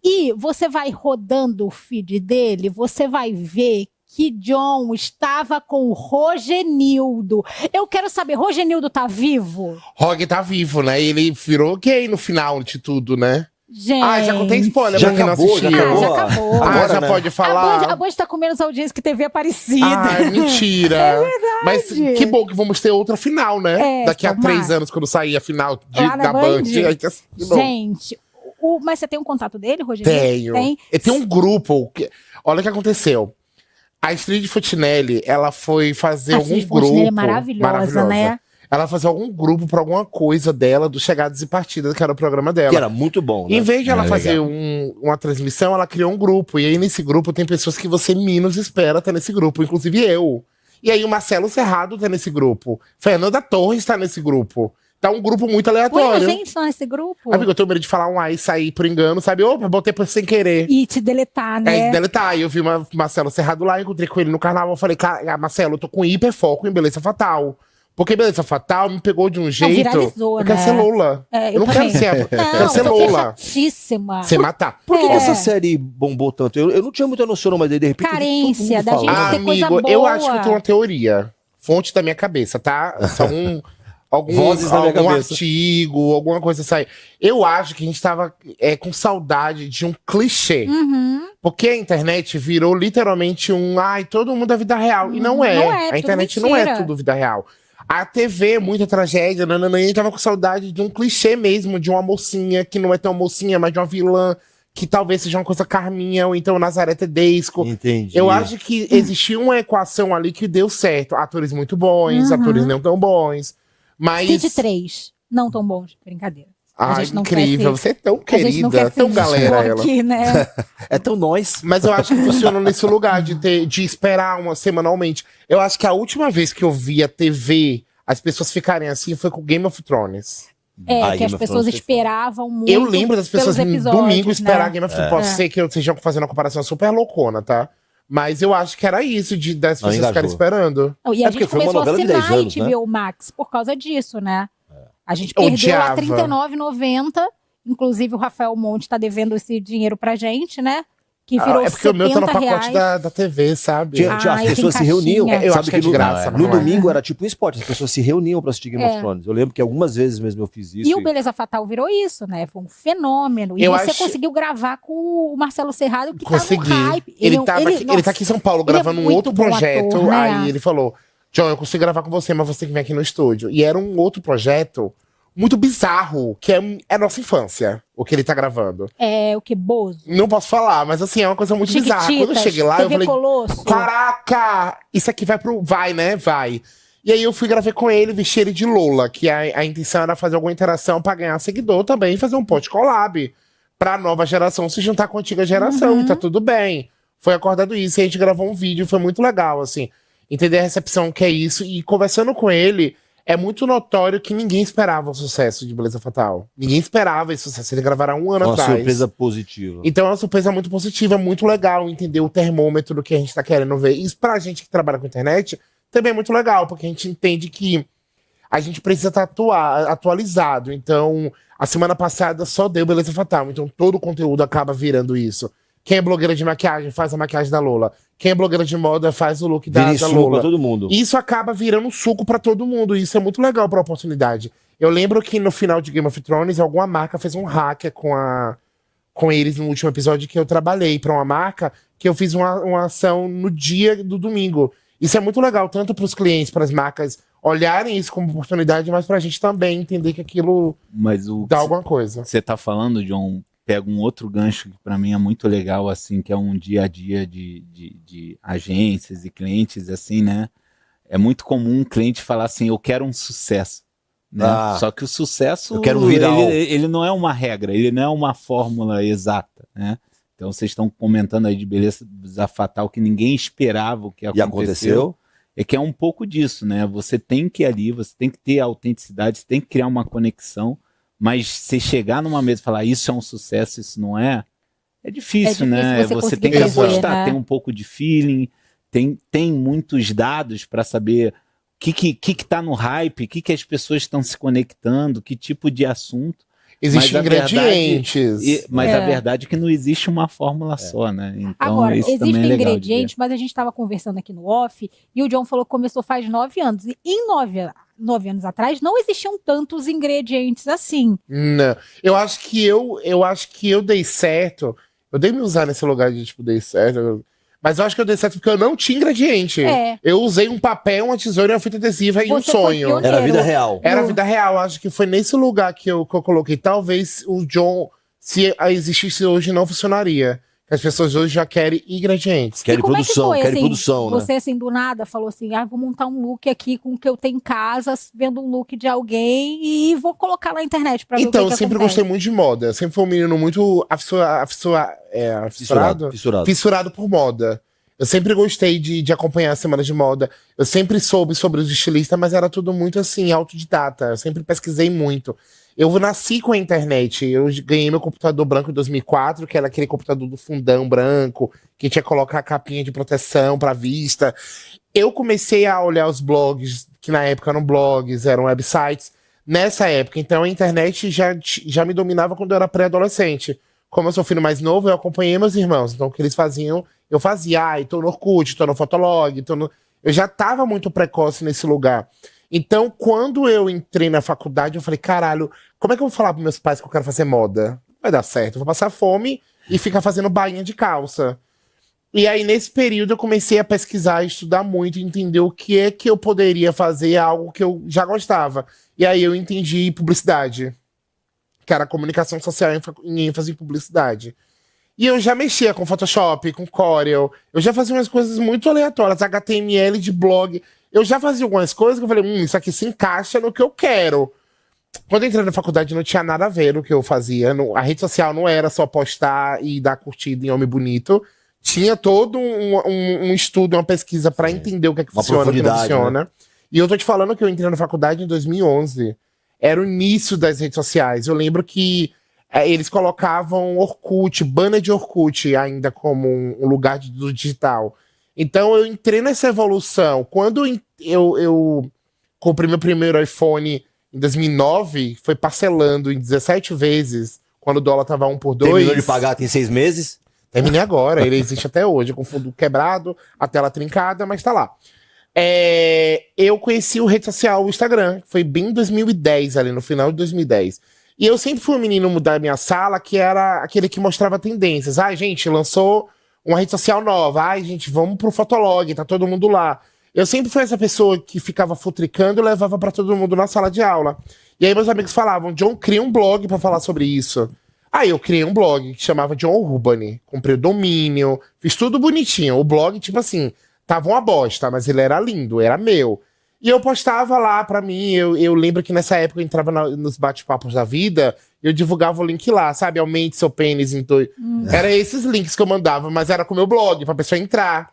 E você vai rodando o feed dele, você vai ver que John estava com o Rogenildo. Eu quero saber, Rogenildo tá vivo? Rog tá vivo, né? Ele virou gay no final de tudo, né? Gente. Já contei spoiler Já pra quem não acabou, assistiu. já acabou. Já acabou. Agora, já né? pode A falar. Band tá com menos audiência que TV Aparecida. Ai, mentira. É verdade. Mas que bom que vamos ter outra final, né? Daqui a tomara. 3 anos, quando sair a final Lá na da Band. Band. Aí que assistir de novo. Gente, mas você tem um contato dele, Rogenildo? Tenho. Tem? Tem um grupo. Olha o que aconteceu. A Astrid Fontinelli, ela foi fazer A algum Astrid Fontinelli grupo. é maravilhosa, né? Ela fazia algum grupo pra alguma coisa dela, do Chegadas e Partidas, que era o programa dela. Que era muito bom, né? Em vez de ela Era fazer legal. uma transmissão, ela criou um grupo. E aí, nesse grupo, tem pessoas que você menos espera estar nesse grupo, inclusive eu. E aí, o Marcelo Serrado tá nesse grupo. Fernanda Torres tá nesse grupo. Tá um grupo muito Muita aleatório. gente tá nesse grupo. Amigo, eu tenho medo de falar um ai e sair por engano, sabe? Opa, botei por sem querer. E te deletar, né? Aí deletar. Aí eu vi Marcelo Serrado lá, encontrei com ele no carnaval. Eu falei, cara, Marcelo, eu tô com hiperfoco em Beleza Fatal. Porque Beleza Fatal me pegou de um jeito. viralizou, Eu quero né? ser Lola. É, eu não também. quero ser. Eu quero ser eu fiquei Lola. chatíssima. Você matar. Por que É. essa série bombou tanto? Eu não tinha muita noção, mas daí de repente. eu vi todo Carência mundo da falando. gente ter coisa Amigo, eu boa. acho que eu tenho uma teoria. Fonte da minha cabeça, tá? São Vozes na minha algum cabeça. artigo, alguma coisa assim. Eu acho que a gente tava com saudade de um clichê. Uhum. Porque a internet virou literalmente ai, todo mundo é vida real. E não é. Não é, A tudo internet mentira. não é tudo vida real. A TV é muita tragédia, e a gente tava com saudade de um clichê mesmo, de uma mocinha que não é tão mocinha, mas de uma vilã, que talvez seja uma coisa Carminha, ou então Nazaré Tedesco. Entendi. Eu acho que existia uma equação ali que deu certo. Atores muito bons, atores não tão bons. Mas. Feed 3. Não tão bons. Brincadeira. A Ai, gente não incrível. quer Você é tão A gente não querida, quer tão se galera expor ela. aqui, né? É tão nós. Mas eu acho que funciona nesse lugar de esperar uma semanalmente. Eu acho que a última vez que eu vi a TV, as pessoas ficarem assim, foi com Game of Thrones. Ah, Que Game as of pessoas Thrones foi esperavam muito. Eu lembro das pessoas pelos no episódios, domingo esperar né? Game of Thrones. Pode ser que eu esteja fazendo uma comparação super loucona, tá? Mas eu acho que era isso, das Não, pessoas engajou. ficarem esperando. Não, e É a porque gente foi uma começou a novela de assinar 10 anos, a HBO Max por causa disso, né? A gente Eu perdeu lá odiava. R$39,90. Inclusive, o Rafael Monte tá devendo esse dinheiro pra gente, né? Que virou É porque o meu tá no pacote R$70. da TV, sabe? Tinha, Ah, as eu pessoas se tenho reuniam. caixinha. Eu sabe acho que é de no, graça, no mas não é. domingo era tipo um esporte, as pessoas se reuniam pra assistir Game of Thrones. Eu lembro que algumas vezes mesmo eu fiz isso. E o Beleza Fatal virou isso, né? Foi um fenômeno. E Eu você acho- conseguiu gravar com o Marcelo Serrado, que Consegui. tá no hype. Ele nossa, tá aqui em São Paulo ele é gravando um muito outro bom projeto. ator, né? Aí ele falou: John, eu consigo gravar com você, mas você tem que vir aqui no estúdio. E era um outro projeto muito bizarro, que é a nossa infância, o que ele tá gravando. É o que? Bozo. Não posso falar, mas assim, é uma coisa muito bizarra. Quando eu Chiquititas, cheguei lá, eu TV falei: Colosso. caraca, isso aqui vai pro. Vai, né? Vai. E aí eu fui gravar com ele, vesti ele de Lola, que a intenção era fazer alguma interação pra ganhar seguidor também, e fazer um pod collab. Pra nova geração se juntar com a antiga geração, e tá tudo bem. Foi acordado isso, e a gente gravou um vídeo, foi muito legal, assim. Entender a recepção que é isso, e conversando com ele, é muito notório que ninguém esperava o sucesso de Beleza Fatal. Ninguém esperava esse sucesso, ele gravaram um ano Uma atrás. surpresa positiva. Então é uma surpresa muito positiva, muito legal entender o termômetro do que a gente tá querendo ver. Isso pra gente que trabalha com internet também é muito legal, porque a gente entende que a gente precisa estar atualizado. Então, a semana passada só deu Beleza Fatal, então todo o conteúdo acaba virando isso. Quem é blogueira de maquiagem faz a maquiagem da Lola. Quem é blogueira de moda faz o look da Vira suco Lola. pra todo mundo. Isso acaba virando um suco pra todo mundo. E isso é muito legal pra oportunidade. Eu lembro que no final de Game of Thrones, alguma marca fez um hacker com eles no último episódio que eu trabalhei pra uma marca, que eu fiz uma ação no dia do domingo. Isso é muito legal, tanto para os clientes, para as marcas olharem isso como oportunidade, mas para a gente também entender que aquilo dá alguma coisa. Você tá falando, John, pega um outro gancho que para mim é muito legal, assim, que é um dia a dia de agências e clientes, assim, né? É muito comum um cliente falar assim, eu quero um sucesso. Né? Só que o sucesso, eu quero um viral. Ele não é uma regra, ele não é uma fórmula exata, né? Então vocês estão comentando aí de beleza fatal que ninguém esperava o que aconteceu. E aconteceu. É que é um pouco disso, né? Você tem que ir ali, você tem que ter autenticidade, você tem que criar uma conexão, mas você chegar numa mesa e falar isso é um sucesso, isso não é, é difícil, né? Você tem que apostar, né? Tem um pouco de feeling, tem muitos dados para saber o que tá no hype, o que as pessoas estão se conectando, que tipo de assunto. Existem ingredientes. Mas a verdade é que não existe uma fórmula só, né? Então, agora, isso existem é ingredientes, mas a gente estava conversando aqui no off, e o John falou que começou faz 9 anos. E em 9 anos atrás, não existiam tantos ingredientes assim. Não. Eu acho que eu dei certo. Eu dei me usar nesse lugar de, tipo, dei certo. Mas eu acho que eu dei certo porque eu não tinha ingrediente. Eu usei um papel, uma tesoura, uma fita adesiva e um sonho. Era a vida real. Era a vida real. Acho que foi nesse lugar que eu coloquei. Talvez o John, se existisse hoje, não funcionaria. As pessoas hoje já querem ingredientes. Querem produção, querem produção, né? Você, assim, do nada, falou assim, vou montar um look aqui com o que eu tenho em casa, vendo um look de alguém e vou colocar na internet pra ver o que Então, eu sempre gostei muito de moda. Eu sempre fui um menino muito fissurado por moda. Eu sempre gostei de acompanhar a semana de moda. Eu sempre soube sobre os estilistas, mas era tudo muito, assim, autodidata. Eu sempre pesquisei muito. Eu nasci com a internet, eu ganhei meu computador branco em 2004, que era aquele computador do fundão branco, que tinha que colocar a capinha de proteção pra vista. Eu comecei a olhar os blogs, que na época eram blogs, eram websites, nessa época. Então a internet já me dominava quando eu era pré-adolescente. Como eu sou filho mais novo, eu acompanhei meus irmãos. Então o que eles faziam, eu fazia. Tô no Orkut, tô no Fotolog, eu já tava muito precoce nesse lugar. Então, quando eu entrei na faculdade, eu falei, caralho, como é que eu vou falar pros meus pais que eu quero fazer moda? Vai dar certo, eu vou passar fome e ficar fazendo bainha de calça. E aí, nesse período, eu comecei a pesquisar, estudar muito, entender o que é que eu poderia fazer, algo que eu já gostava. E aí eu entendi publicidade, que era comunicação social em ênfase em publicidade. E eu já mexia com Photoshop, com Corel, eu já fazia umas coisas muito aleatórias, HTML de blog. Eu já fazia algumas coisas que eu falei, isso aqui se encaixa no que eu quero. Quando eu entrei na faculdade, não tinha nada a ver o que eu fazia. A rede social não era só postar e dar curtida em homem bonito. Tinha todo um estudo, uma pesquisa para entender o que é que funciona e o que não funciona. Né? E eu tô te falando que eu entrei na faculdade em 2011. Era o início das redes sociais. Eu lembro que eles colocavam Orkut, banner de Orkut ainda como um lugar do digital. Então eu entrei nessa evolução. Quando eu comprei meu primeiro iPhone em 2009, foi parcelando em 17 vezes, quando o dólar tava 1 por 2. Terminou de pagar tem 6 meses? Terminei agora, ele existe até hoje, com o fundo quebrado, a tela trincada, mas tá lá. Eu conheci o rede social, o Instagram, foi bem em 2010, ali no final de 2010. E eu sempre fui um menino da minha sala que era aquele que mostrava tendências. Gente, lançou uma rede social nova. Gente, vamos pro Fotolog, tá todo mundo lá. Eu sempre fui essa pessoa que ficava futricando e levava pra todo mundo na sala de aula. E aí meus amigos falavam, John, cria um blog pra falar sobre isso. Aí eu criei um blog que chamava John Urbani. Comprei o domínio, fiz tudo bonitinho. O blog, tipo assim, tava uma bosta, mas ele era lindo, era meu. E eu postava lá pra mim, eu lembro que nessa época eu entrava nos bate-papos da vida, eu divulgava o link lá, sabe? Aumente seu pênis em dois. Era esses links que eu mandava, mas era com o meu blog, pra pessoa entrar.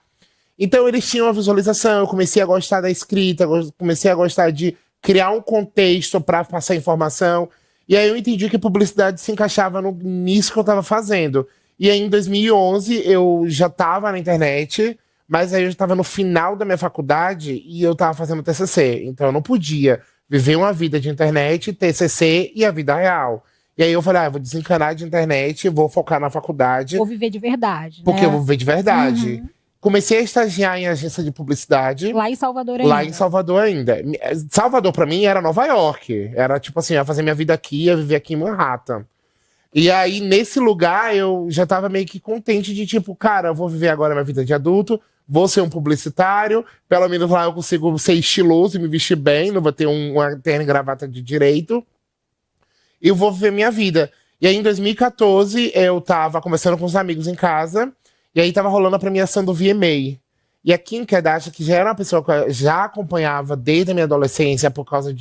Então eles tinham uma visualização, eu comecei a gostar da escrita, comecei a gostar de criar um contexto pra passar informação. E aí eu entendi que a publicidade se encaixava nisso que eu tava fazendo. E aí em 2011 eu já tava na internet, mas aí eu já tava no final da minha faculdade e eu tava fazendo TCC. Então eu não podia viver uma vida de internet, TCC e a vida real. E aí eu falei, eu vou desencanar de internet, vou focar na faculdade. Vou viver de verdade, porque eu vou viver de verdade. Comecei a estagiar em agência de publicidade. Lá em Salvador ainda. Lá em Salvador ainda. Salvador pra mim era Nova York. Era tipo assim, eu ia fazer minha vida aqui, ia viver aqui em Manhattan. E aí nesse lugar eu já tava meio que contente de tipo, cara, eu vou viver agora minha vida de adulto, vou ser um publicitário, pelo menos lá eu consigo ser estiloso e me vestir bem, não vou ter uma terno e gravata de direito. E eu vou viver minha vida. E aí, em 2014, eu tava conversando com os amigos em casa, e aí tava rolando a premiação do VMA. E a Kim Kardashian, que já era uma pessoa que eu já acompanhava desde a minha adolescência por causa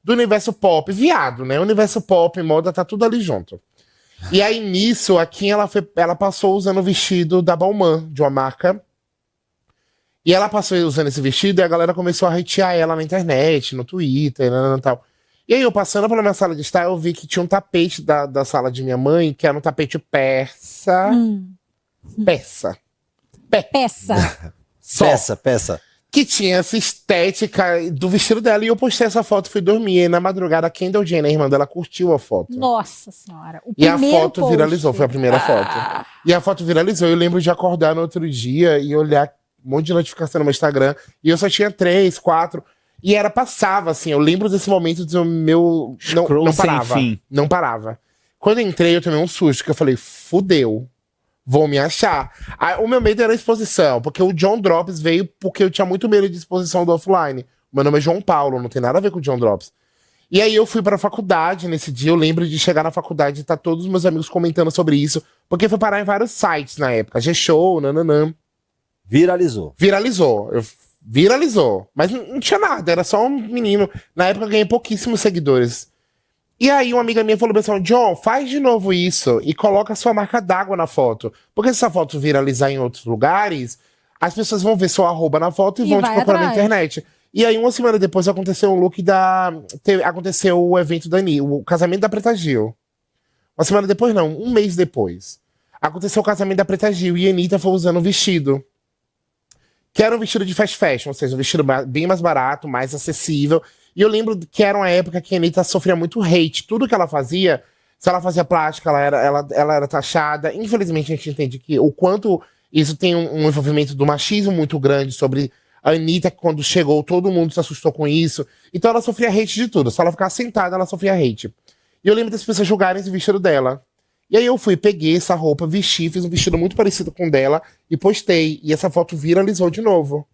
do universo pop, viado, né? O universo pop, moda, tá tudo ali junto. E aí, nisso, a Kim, ela passou usando o vestido da Balmain, de uma marca. E ela passou usando esse vestido e a galera começou a hatear ela na internet, no Twitter, e tal. E aí, eu passando pela minha sala de estar, eu vi que tinha um tapete da sala de minha mãe, que era um tapete persa. Peça. Peça. Que tinha essa estética do vestido dela. E eu postei essa foto, fui dormir. E na madrugada, a Kendall Jenner, a irmã dela, curtiu a foto. Nossa Senhora. E a foto viralizou, foi a primeira foto. E a foto viralizou. Eu lembro de acordar no outro dia e olhar um monte de notificação no meu Instagram. E eu só tinha 3, 4. E passava, assim. Eu lembro desse momento do meu... Não parava. Não parava. Quando eu entrei, eu tomei um susto, que eu falei, fudeu. Vou me achar. O meu medo era a exposição, porque o John Drops veio porque eu tinha muito medo de exposição do offline. Meu nome é João Paulo, não tem nada a ver com o John Drops. E aí eu fui pra faculdade nesse dia, eu lembro de chegar na faculdade e tá todos os meus amigos comentando sobre isso, porque foi parar em vários sites na época, G-Show, nananã. Viralizou. Viralizou. Mas não tinha nada, era só um menino. Na época eu ganhei pouquíssimos seguidores. E aí uma amiga minha falou assim, John, faz de novo isso e coloca a sua marca d'água na foto. Porque se essa foto viralizar em outros lugares, as pessoas vão ver sua arroba na foto e vão te procurar na internet. E aí uma semana depois aconteceu um look aconteceu o evento da Anitta, o casamento da Preta Gil. Uma semana depois não, um mês depois. Aconteceu o casamento da Preta Gil e a Anitta foi usando um vestido. Que era um vestido de fast fashion, ou seja, um vestido bem mais barato, mais acessível. E eu lembro que era uma época que a Anitta sofria muito hate. Tudo que ela fazia, se ela fazia plástica, ela era taxada. Infelizmente, a gente entende que o quanto isso tem um envolvimento do machismo muito grande sobre a Anitta, que quando chegou, todo mundo se assustou com isso. Então ela sofria hate de tudo. Se ela ficar sentada, ela sofria hate. E eu lembro das pessoas julgarem esse vestido dela. E aí eu peguei essa roupa, vesti, fiz um vestido muito parecido com o dela e postei. E essa foto viralizou de novo.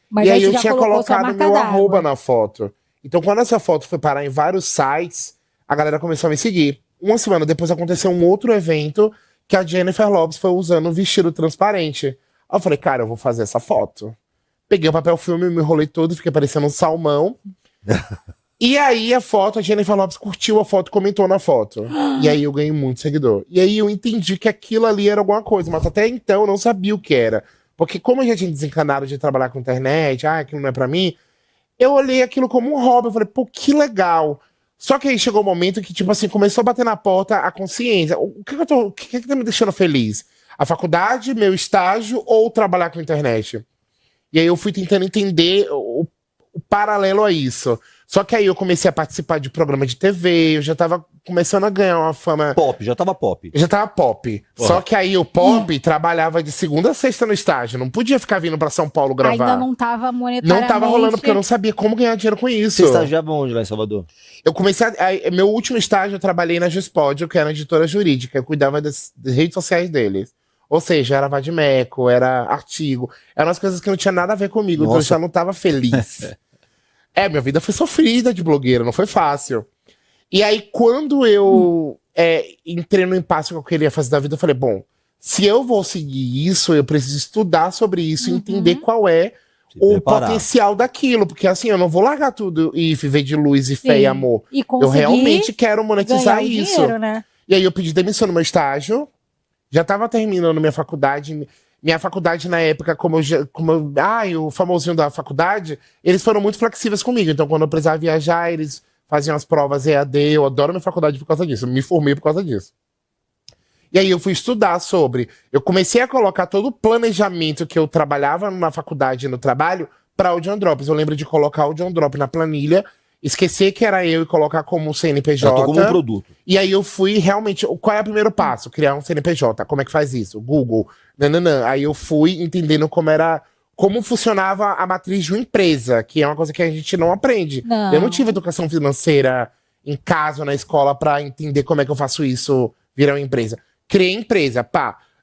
Mas e aí eu tinha colocado meu arroba na foto. Então, quando essa foto foi parar em vários sites, a galera começou a me seguir. Uma semana depois aconteceu um outro evento que a Jennifer Lopez foi usando um vestido transparente. Aí eu falei, cara, eu vou fazer essa foto. Peguei o papel filme, me enrolei todo, fiquei parecendo um salmão. E aí a Jennifer Lopez curtiu a foto, comentou na foto. E aí eu ganhei muito seguidor. E aí eu entendi que aquilo ali era alguma coisa, mas até então eu não sabia o que era. Porque como eu já tinha desencanado de trabalhar com internet, aquilo não é pra mim... Eu olhei aquilo como um hobby, eu falei, pô, que legal. Só que aí chegou um momento que, tipo assim, começou a bater na porta a consciência. O que tá me deixando feliz? A faculdade, meu estágio ou trabalhar com internet? E aí eu fui tentando entender o paralelo a isso. Só que aí eu comecei a participar de programa de TV, eu já tava começando a ganhar uma fama... Já tava pop. Porra. Só que aí o pop trabalhava de segunda a sexta no estágio, não podia ficar vindo pra São Paulo gravar. Ainda não tava monetariamente... Não tava rolando, porque eu não sabia como ganhar dinheiro com isso. Você estagiava onde lá em Salvador? Eu comecei meu último estágio eu trabalhei na Juspod, que era editora jurídica, eu cuidava das redes sociais deles. Ou seja, era vadimeco, era artigo, eram as coisas que não tinha nada a ver comigo, então eu já não tava feliz. Minha vida foi sofrida de blogueira, não foi fácil. E aí, quando eu entrei no impasse que eu queria fazer da vida, eu falei, bom, se eu vou seguir isso, eu preciso estudar sobre isso e entender qual é o potencial daquilo. Porque assim, eu não vou largar tudo e viver de luz e fé e amor. E eu realmente quero monetizar isso. Dinheiro, né? E aí eu pedi demissão no meu estágio, já tava terminando minha faculdade. Minha faculdade, na época, o famosinho da faculdade, eles foram muito flexíveis comigo. Então, quando eu precisava viajar, eles faziam as provas EAD. Eu adoro minha faculdade por causa disso. Eu me formei por causa disso. E aí eu fui estudar sobre... Eu comecei a colocar todo o planejamento que eu trabalhava na faculdade e no trabalho para o John Drops. Eu lembro de colocar o John Drop na planilha, esquecer que era eu e colocar como CNPJ. Como um produto. E aí eu fui realmente... Qual é o primeiro passo? Criar um CNPJ. Como é que faz isso? Google. Nananã. Aí eu fui entendendo como funcionava a matriz de uma empresa, que é uma coisa que a gente não aprende. Eu não tive educação financeira em casa ou na escola pra entender como é que eu faço isso virar uma empresa. Criei empresa,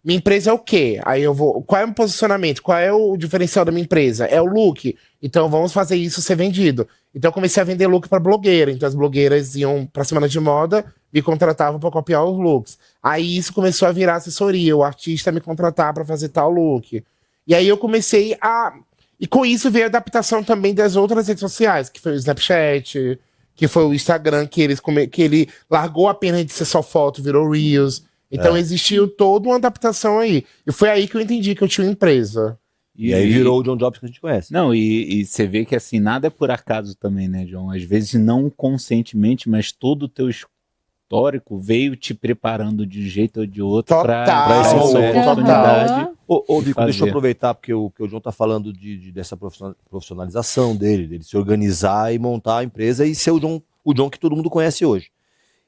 minha empresa é o quê? Aí eu vou, qual é o posicionamento? Qual é o diferencial da minha empresa? É o look. Então vamos fazer isso ser vendido. Então eu comecei a vender look para blogueira. Então as blogueiras iam pra semana de moda, me contratavam para copiar os looks. Aí isso começou a virar assessoria, o artista me contratar para fazer tal look. E aí eu comecei a... E com isso veio a adaptação também das outras redes sociais, que foi o Snapchat, que foi o Instagram, que ele largou a pena de ser só foto, virou Reels. Então existiu toda uma adaptação aí. E foi aí que eu entendi que eu tinha uma empresa. E aí virou o John Jobs que a gente conhece. Não, e você vê que assim, nada é por acaso também, né, John? Às vezes não conscientemente, mas todo o teu histórico veio te preparando de um jeito ou de outro para essa oportunidade. Ô, Vico, deixa eu aproveitar, porque o John tá falando dessa profissionalização dele se organizar e montar a empresa e ser o John que todo mundo conhece hoje.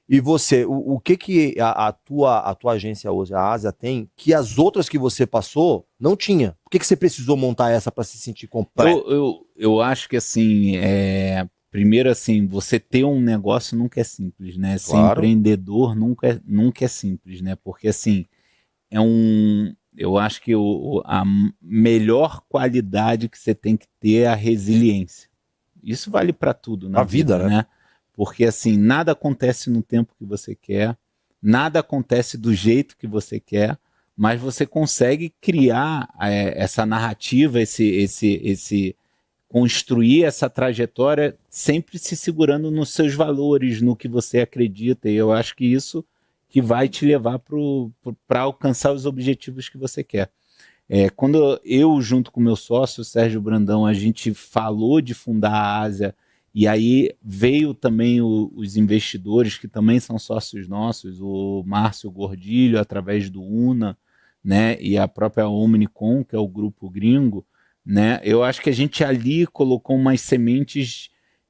E você, o que a tua agência hoje, a Ásia, tem que as outras que você passou não tinha? Por que você precisou montar essa para se sentir completo? Eu acho que assim, primeiro assim, você ter um negócio nunca é simples, né? Ser empreendedor nunca é simples, né? Porque assim, eu acho que a melhor qualidade que você tem que ter é a resiliência. Isso vale para tudo na vida, né? Porque assim, nada acontece no tempo que você quer, nada acontece do jeito que você quer, mas você consegue criar essa narrativa, construir essa trajetória sempre se segurando nos seus valores, no que você acredita, e eu acho que isso que vai te levar para alcançar os objetivos que você quer. Quando eu, junto com meu sócio, Sérgio Brandão, a gente falou de fundar a Ásia, e aí veio também os investidores, que também são sócios nossos, o Márcio Gordilho, através do UNA, né, e a própria Omnicom, que é o grupo gringo, né, eu acho que a gente ali colocou umas sementes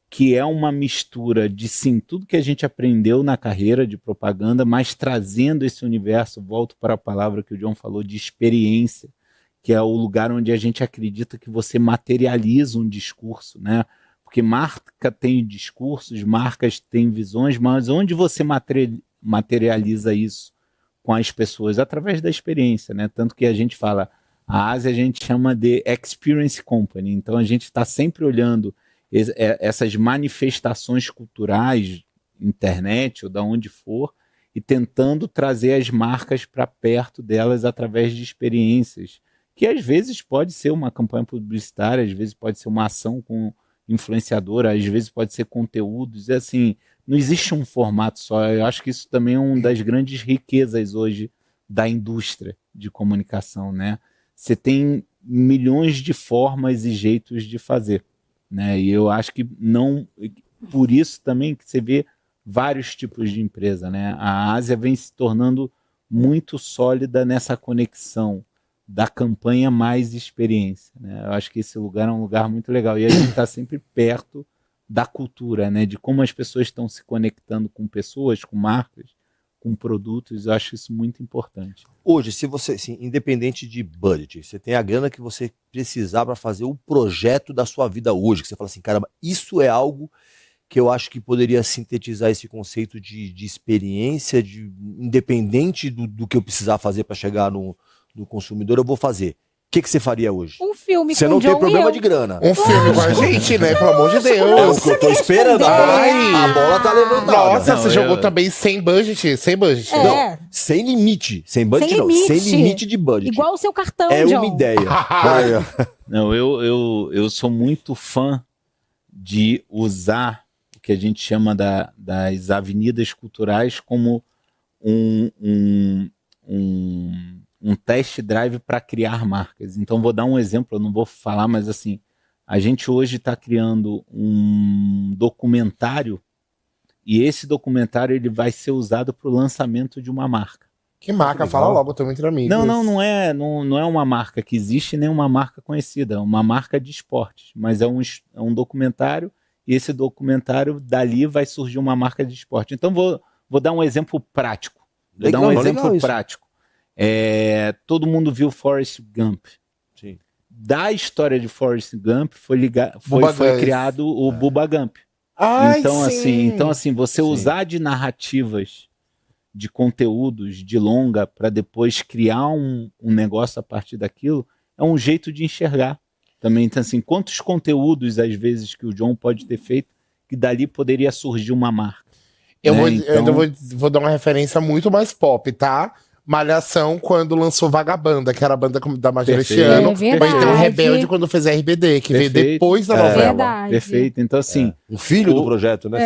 que é uma mistura de, sim, tudo que a gente aprendeu na carreira de propaganda, mas trazendo esse universo, volto para a palavra que o John falou, de experiência, que é o lugar onde a gente acredita que você materializa um discurso, né? Porque marca tem discursos, marcas têm visões, mas onde você materializa isso com as pessoas? Através da experiência, né? Tanto que a gente fala, a Ásia a gente chama de Experience Company, então a gente está sempre olhando essas manifestações culturais, internet ou da onde for, e tentando trazer as marcas para perto delas através de experiências, que às vezes pode ser uma campanha publicitária, às vezes pode ser uma ação com influenciadora, às vezes pode ser conteúdos, e assim, não existe um formato só. Eu acho que isso também é uma das grandes riquezas hoje da indústria de comunicação, né? Você tem milhões de formas e jeitos de fazer, né? E eu acho que não, por isso também que você vê vários tipos de empresa, né? A Ásia vem se tornando muito sólida nessa conexão da campanha mais experiência, né? Eu acho que esse lugar é um lugar muito legal e a gente está sempre perto da cultura, né? De como as pessoas estão se conectando com pessoas, com marcas, com produtos. Eu acho isso muito importante. Hoje, se você, assim, independente de budget, você tem a grana que você precisar para fazer o projeto da sua vida hoje, que você fala assim, caramba, isso é algo que eu acho que poderia sintetizar esse conceito de experiência, independente do que eu precisar fazer para chegar no consumidor, eu vou fazer. O que você faria hoje? Um filme Você com não John tem problema e de grana. Um filme com a gente, né? Pelo amor de Deus. É o que eu tô esperando. A bola tá levantada. Nossa, você jogou também sem budget? Sem budget. Não, sem limite. Sem budget Sem não. limite. Sem limite de budget. Igual o seu cartão, É John. uma ideia. Não, eu sou muito fã de usar o que a gente chama das avenidas culturais como um test drive para criar marcas. Então vou dar um exemplo, eu não vou falar, mas assim, a gente hoje está criando um documentário e esse documentário ele vai ser usado para o lançamento de uma marca. Que marca? Fala logo, tô entre amigos. Não é uma marca que existe, nem uma marca conhecida, é uma marca de esportes, mas é um documentário e esse documentário dali vai surgir uma marca de esporte. Então vou dar um exemplo prático. Prático. Todo mundo viu Forrest Gump. Sim. Da história de Forrest Gump foi criado o Bubba Gump. Ai, então, sim. assim, você usar de narrativas de conteúdos de longa para depois criar um negócio a partir daquilo, é um jeito de enxergar também. Então, assim, quantos conteúdos, às vezes, que o John pode ter feito que dali poderia surgir uma marca? Eu Então... vou dar uma referência muito mais pop, tá? Malhação, quando lançou Vagabanda, que era a banda da Marjorie este ano. Ou então Rebelde, quando fez RBD, que veio depois da novela. Verdade. Perfeito. Então, assim... O filho do projeto, né?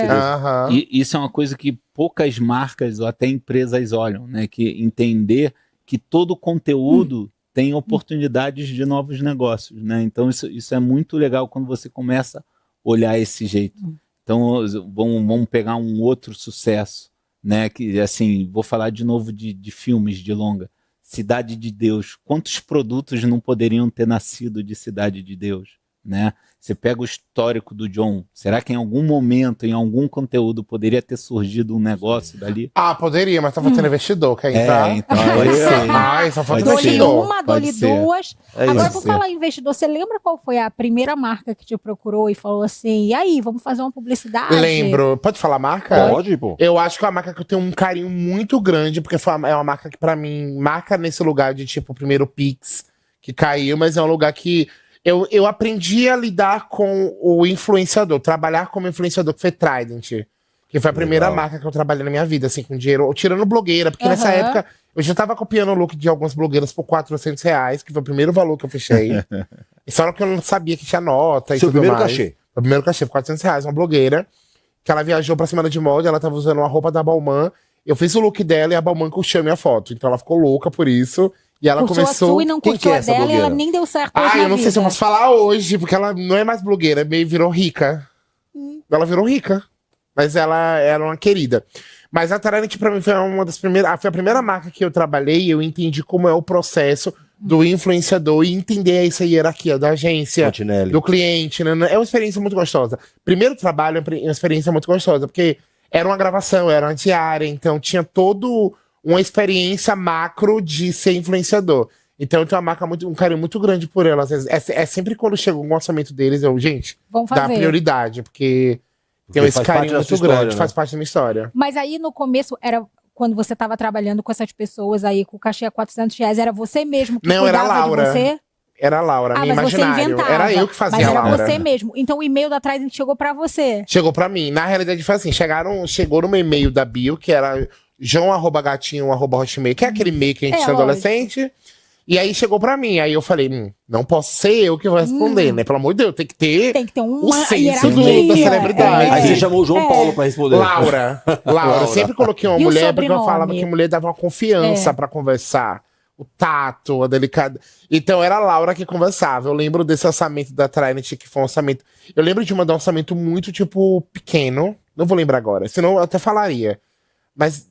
E isso é uma coisa que poucas marcas ou até empresas olham, né? Que entender que todo conteúdo tem oportunidades de novos negócios, né? Então, isso é muito legal quando você começa a olhar esse jeito. Então, vamos pegar um outro sucesso, né? Que, assim, vou falar de novo de filmes de longa. Cidade de Deus. Quantos produtos não poderiam ter nascido de Cidade de Deus, né? Você pega o histórico do John. Será que em algum momento, em algum conteúdo, poderia ter surgido um negócio dali? Ah, poderia, mas tá faltando investidor. Quer entrar? Então pode ser. Ai, só falta Dole investidor. uma, dole duas. É Agora, isso. por falar em investidor, você lembra qual foi a primeira marca que te procurou e falou assim, e aí, vamos fazer uma publicidade? Lembro. Pode falar a marca? Pode, pô. Eu acho que é uma marca que eu tenho um carinho muito grande, porque é uma marca que, pra mim, marca nesse lugar de, tipo, o primeiro Pix que caiu, mas é um lugar que eu aprendi a lidar com o influenciador, trabalhar como influenciador, que foi Trident, que foi a primeira marca que eu trabalhei na minha vida, assim, com dinheiro, tirando blogueira, porque nessa época eu já tava copiando o look de algumas blogueiras por R$400, que foi o primeiro valor que eu fechei. Só que eu não sabia que tinha nota e Seu tudo primeiro mais. cachê? O primeiro cachê foi R$400, uma blogueira, que ela viajou pra Semana de Moda, ela tava usando uma roupa da Balmain, eu fiz o look dela e a Balmain curtiu a minha foto, então ela ficou louca por isso. E ela Curtiu começou... a sua e não Quem curtiu que é a essa dela e ela blogueira? nem deu certo hoje Ah, na eu não sei se eu vida. posso falar hoje, porque ela não é mais blogueira, meio virou rica. Ela virou rica. Mas ela era uma querida. Mas a Trident pra mim foi uma das primeiras... Foi a primeira marca que eu trabalhei e eu entendi como é o processo do influenciador e entender essa hierarquia da agência, Fontinelli. do cliente, né? É uma experiência muito gostosa. Primeiro trabalho é uma experiência muito gostosa, porque era uma gravação, era uma diária, então tinha todo uma experiência macro de ser influenciador. Então eu tenho uma marca um carinho muito grande por ela. Às vezes, é sempre quando chega um orçamento deles, gente, Vamos dá fazer. prioridade, porque tem esse faz parte carinho da muito sua história, grande, né? faz parte da minha história. Mas aí no começo era quando você estava trabalhando com essas pessoas aí com o cachê a R$400, era você mesmo que Não, era a cuidava Laura. de você? Era a Laura, minha mas você imaginário. inventava. Era eu que fazia mas a era Laura. você mesmo. Então o e-mail da Trident chegou pra você. Chegou pra mim. Na realidade foi assim, chegou no meu e-mail da bio, que era joão@gatinho@hotmail, que é aquele e-mail que a gente tinha adolescente. E aí chegou pra mim. Aí eu falei, não posso ser eu que vou responder, né? Pelo amor de Deus, tem que ter um o senso hierarquia. da celebridade. Aí você chamou o João Paulo pra responder. Laura. Eu sempre coloquei uma E o mulher, porque eu sobrenome? falava que a mulher dava uma confiança pra conversar. O tato, a delicada. Então era a Laura que conversava. Eu lembro desse orçamento da Trident, que foi um orçamento. Eu lembro de mandar um orçamento muito, tipo, pequeno. Não vou lembrar agora, senão eu até falaria. Mas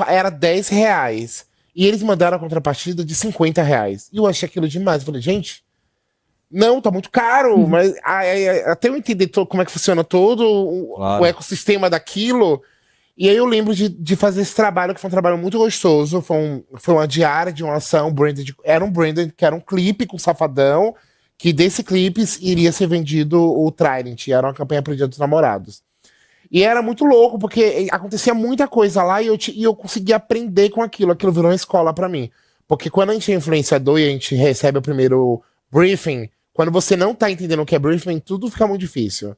era R$10. E eles mandaram a contrapartida de R$50. E eu achei aquilo demais. Eu falei, gente, não, tá muito caro. Mas até eu entender como é que funciona todo o ecossistema daquilo. E aí eu lembro de fazer esse trabalho, que foi um trabalho muito gostoso. Foi uma diária de uma ação, era um branded, que era um clipe com Safadão, que desse clipe iria ser vendido o Trident. Era uma campanha pro Dia dos Namorados. E era muito louco, porque acontecia muita coisa lá e eu conseguia aprender com aquilo. Aquilo virou uma escola pra mim. Porque quando a gente é influenciador e a gente recebe o primeiro briefing, quando você não tá entendendo o que é briefing, tudo fica muito difícil.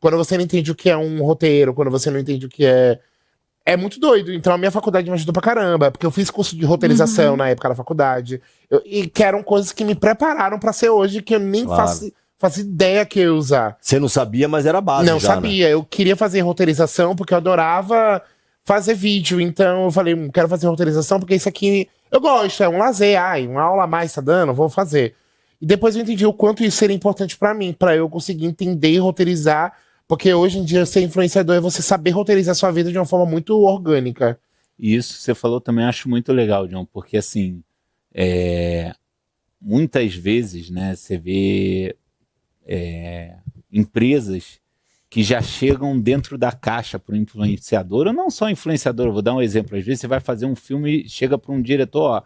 Quando você não entende o que é um roteiro, quando você não entende o que é muito doido. Então a minha faculdade me ajudou pra caramba, porque eu fiz curso de roteirização na época da faculdade. E que eram coisas que me prepararam pra ser hoje, que eu nem fazia ideia que eu ia usar. Você não sabia, mas era base. Não já, sabia. Né? Eu queria fazer roteirização porque eu adorava fazer vídeo. Então eu falei, quero fazer roteirização porque isso aqui eu gosto, é um lazer. Uma aula a mais tá dando, vou fazer. E depois eu entendi o quanto isso seria importante pra mim, pra eu conseguir entender e roteirizar. Porque hoje em dia ser influenciador é você saber roteirizar sua vida de uma forma muito orgânica. E isso que você falou também acho muito legal, John, porque assim, muitas vezes, né, você vê empresas que já chegam dentro da caixa para o influenciador, ou não só influenciador, eu vou dar um exemplo, às vezes você vai fazer um filme e chega para um diretor, ó,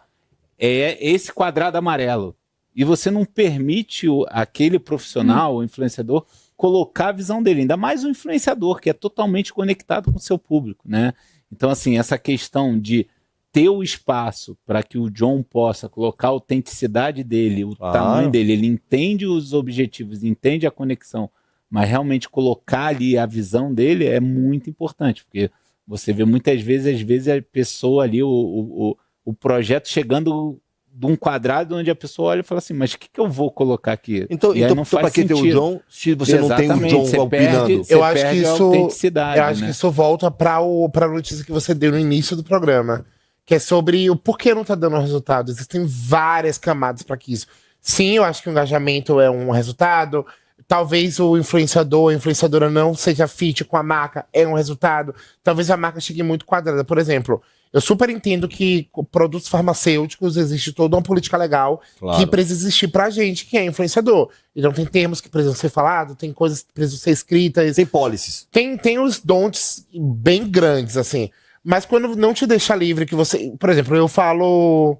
é esse quadrado amarelo, e você não permite aquele profissional, o influenciador, colocar a visão dele, ainda mais um influenciador que é totalmente conectado com o seu público, né? Então, assim, essa questão de ter o espaço para que o John possa colocar a autenticidade dele, o tamanho dele, ele entende os objetivos, entende a conexão, mas realmente colocar ali a visão dele é muito importante, porque você vê muitas vezes, às vezes a pessoa ali, o projeto chegando de um quadrado onde a pessoa olha e fala assim, mas o que eu vou colocar aqui? Então para que ter o John, se você não tem o John opinando? Eu acho que isso volta para a notícia que você deu no início do programa, que é sobre o porquê não tá dando resultado. Existem várias camadas para que isso. Sim, eu acho que o engajamento é um resultado. Talvez o influenciador, a influenciadora não seja fit com a marca, é um resultado. Talvez a marca chegue muito quadrada. Por exemplo, eu super entendo que produtos farmacêuticos existe toda uma política legal que precisa existir pra gente, que é influenciador. Então tem termos que precisam ser falados, tem coisas que precisam ser escritas. Tem policies. Tem os don'ts bem grandes, assim. Mas quando não te deixa livre, que você... Por exemplo, eu falo...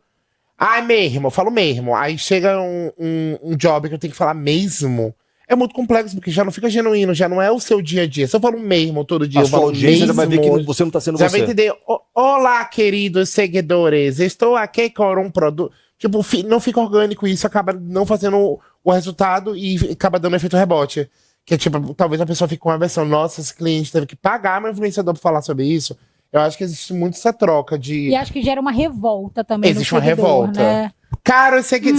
eu falo mesmo. Aí chega um job que eu tenho que falar mesmo... É muito complexo, porque já não fica genuíno, já não é o seu dia a dia. Se eu falo mesmo todo dia, a sua audiência já vai ver que você não está sendo você. Já vai entender. Olá, queridos seguidores, estou aqui com um produto... Tipo, não fica orgânico isso, acaba não fazendo o resultado e acaba dando efeito rebote. Que é tipo, talvez a pessoa fique com uma versão, nossa, esse cliente teve que pagar meu influenciador para falar sobre isso. Eu acho que existe muito essa troca de... E acho que gera uma revolta também. Existe uma revolta. Né? Cara, sabe,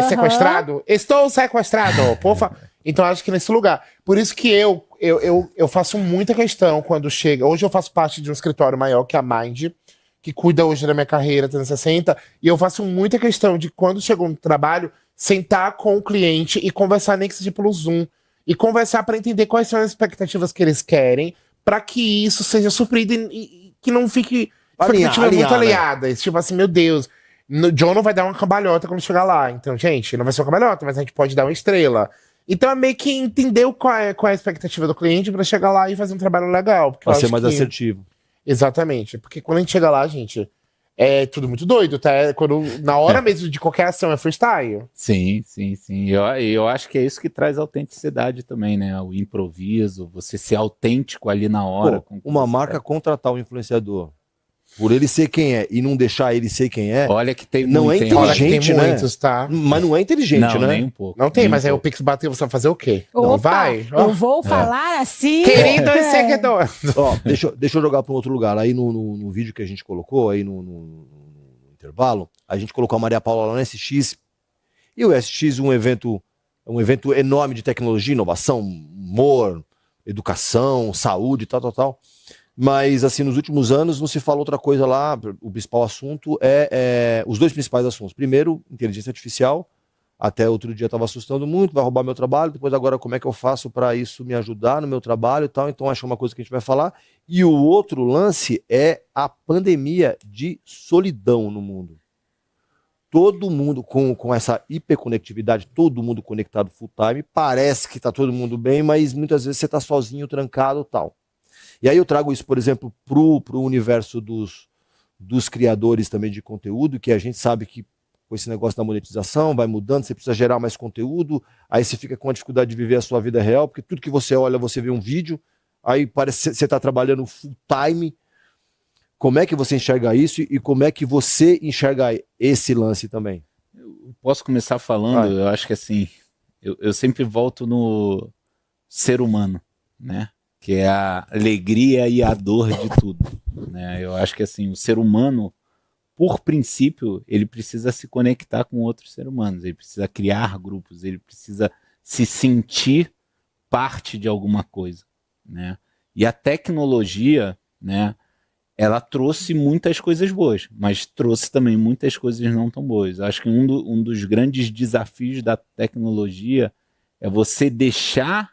sequestrado? Estou sequestrado, por favor. Então, acho que nesse lugar. Por isso que eu faço muita questão quando chega... Hoje eu faço parte de um escritório maior, que é a Mind, que cuida hoje da minha carreira 360, e eu faço muita questão de, quando chego no trabalho, sentar com o cliente e conversar, nem que seja pelo Zoom, e conversar para entender quais são as expectativas que eles querem, para que isso seja suprido e que não fique expectativa muito aliada. Tipo assim, meu Deus... John não vai dar uma cambalhota quando chegar lá. Então, gente, não vai ser uma cambalhota, mas a gente pode dar uma estrela. Então é meio que entender qual é a expectativa do cliente pra chegar lá e fazer um trabalho legal. Pra ser mais assertivo. Exatamente. Porque quando a gente chega lá, gente, é tudo muito doido, tá? Na hora mesmo de qualquer ação é freestyle. Sim. Eu acho que é isso que traz autenticidade também, né? O improviso, você ser autêntico ali na hora. Uma marca contratar um influenciador por ele ser quem é e não deixar ele ser quem é. Olha que tem não muito, é inteligente, tem né? Muitos, tá? Mas não é inteligente, não, né? Nem um pouco. Não tem, mas aí o Pix bateu, você vai fazer o quê? Opa, não vai? Eu vou falar assim. Querido seguidor. Deixa eu jogar para um outro lugar. Aí no vídeo que a gente colocou, aí no intervalo, a gente colocou a Maria Paula lá no SX. E o SX é um evento enorme de tecnologia, inovação, humor, educação, saúde, tal. Mas, assim, nos últimos anos não se fala outra coisa lá. O principal assunto os dois principais assuntos. Primeiro, inteligência artificial. Até outro dia estava assustando muito, vai roubar meu trabalho. Depois, agora, como é que eu faço para isso me ajudar no meu trabalho e tal. Então, acho que é uma coisa que a gente vai falar. E o outro lance é a pandemia de solidão no mundo. Todo mundo com essa hiperconectividade, todo mundo conectado full time. Parece que está todo mundo bem, mas muitas vezes você está sozinho, trancado e tal. E aí eu trago isso, por exemplo, pro universo dos criadores também de conteúdo, que a gente sabe que com esse negócio da monetização vai mudando, você precisa gerar mais conteúdo, aí você fica com a dificuldade de viver a sua vida real, porque tudo que você olha, você vê um vídeo, aí parece que você está trabalhando full time. Como é que você enxerga isso e como é que você enxerga esse lance também? Eu posso começar falando, eu acho que assim, eu sempre volto no ser humano, né? Que é a alegria e a dor de tudo, né? Eu acho que assim, o ser humano, por princípio, ele precisa se conectar com outros seres humanos, ele precisa criar grupos, ele precisa se sentir parte de alguma coisa, né? E a tecnologia, né, ela trouxe muitas coisas boas, mas trouxe também muitas coisas não tão boas. Eu acho que um dos grandes desafios da tecnologia é você deixar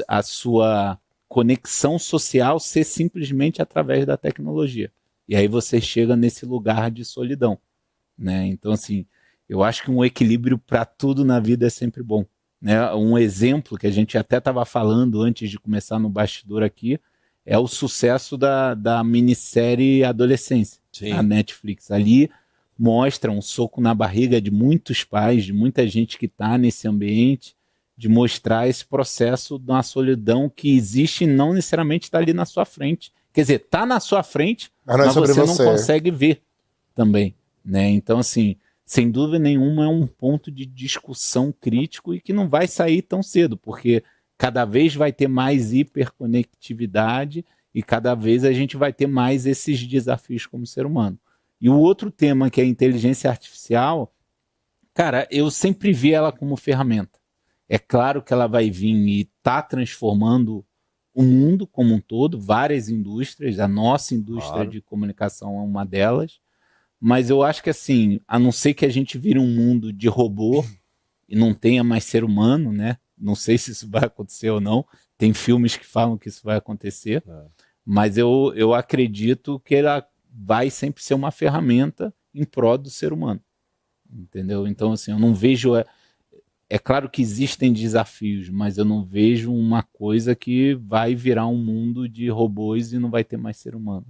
a sua conexão social ser simplesmente através da tecnologia. E aí você chega nesse lugar de solidão, né? Então, assim, eu acho que um equilíbrio para tudo na vida é sempre bom, né? Um exemplo que a gente até estava falando antes de começar no bastidor aqui é o sucesso da minissérie Adolescência, a Netflix. Ali mostra um soco na barriga de muitos pais, de muita gente que está nesse ambiente, de mostrar esse processo da solidão que existe e não necessariamente está ali na sua frente. Quer dizer, está na sua frente, mas você não consegue ver também, né? Então, assim, sem dúvida nenhuma é um ponto de discussão crítico e que não vai sair tão cedo, porque cada vez vai ter mais hiperconectividade e cada vez a gente vai ter mais esses desafios como ser humano. E o outro tema, que é a inteligência artificial, cara, eu sempre vi ela como ferramenta. É claro que ela vai vir e está transformando o mundo como um todo, várias indústrias, a nossa indústria de comunicação é uma delas, mas eu acho que assim, a não ser que a gente vire um mundo de robô e não tenha mais ser humano, né? Não sei se isso vai acontecer ou não, tem filmes que falam que isso vai acontecer, mas eu acredito que ela vai sempre ser uma ferramenta em prol do ser humano, entendeu? Então assim, eu não vejo... É claro que existem desafios, mas eu não vejo uma coisa que vai virar um mundo de robôs e não vai ter mais ser humano.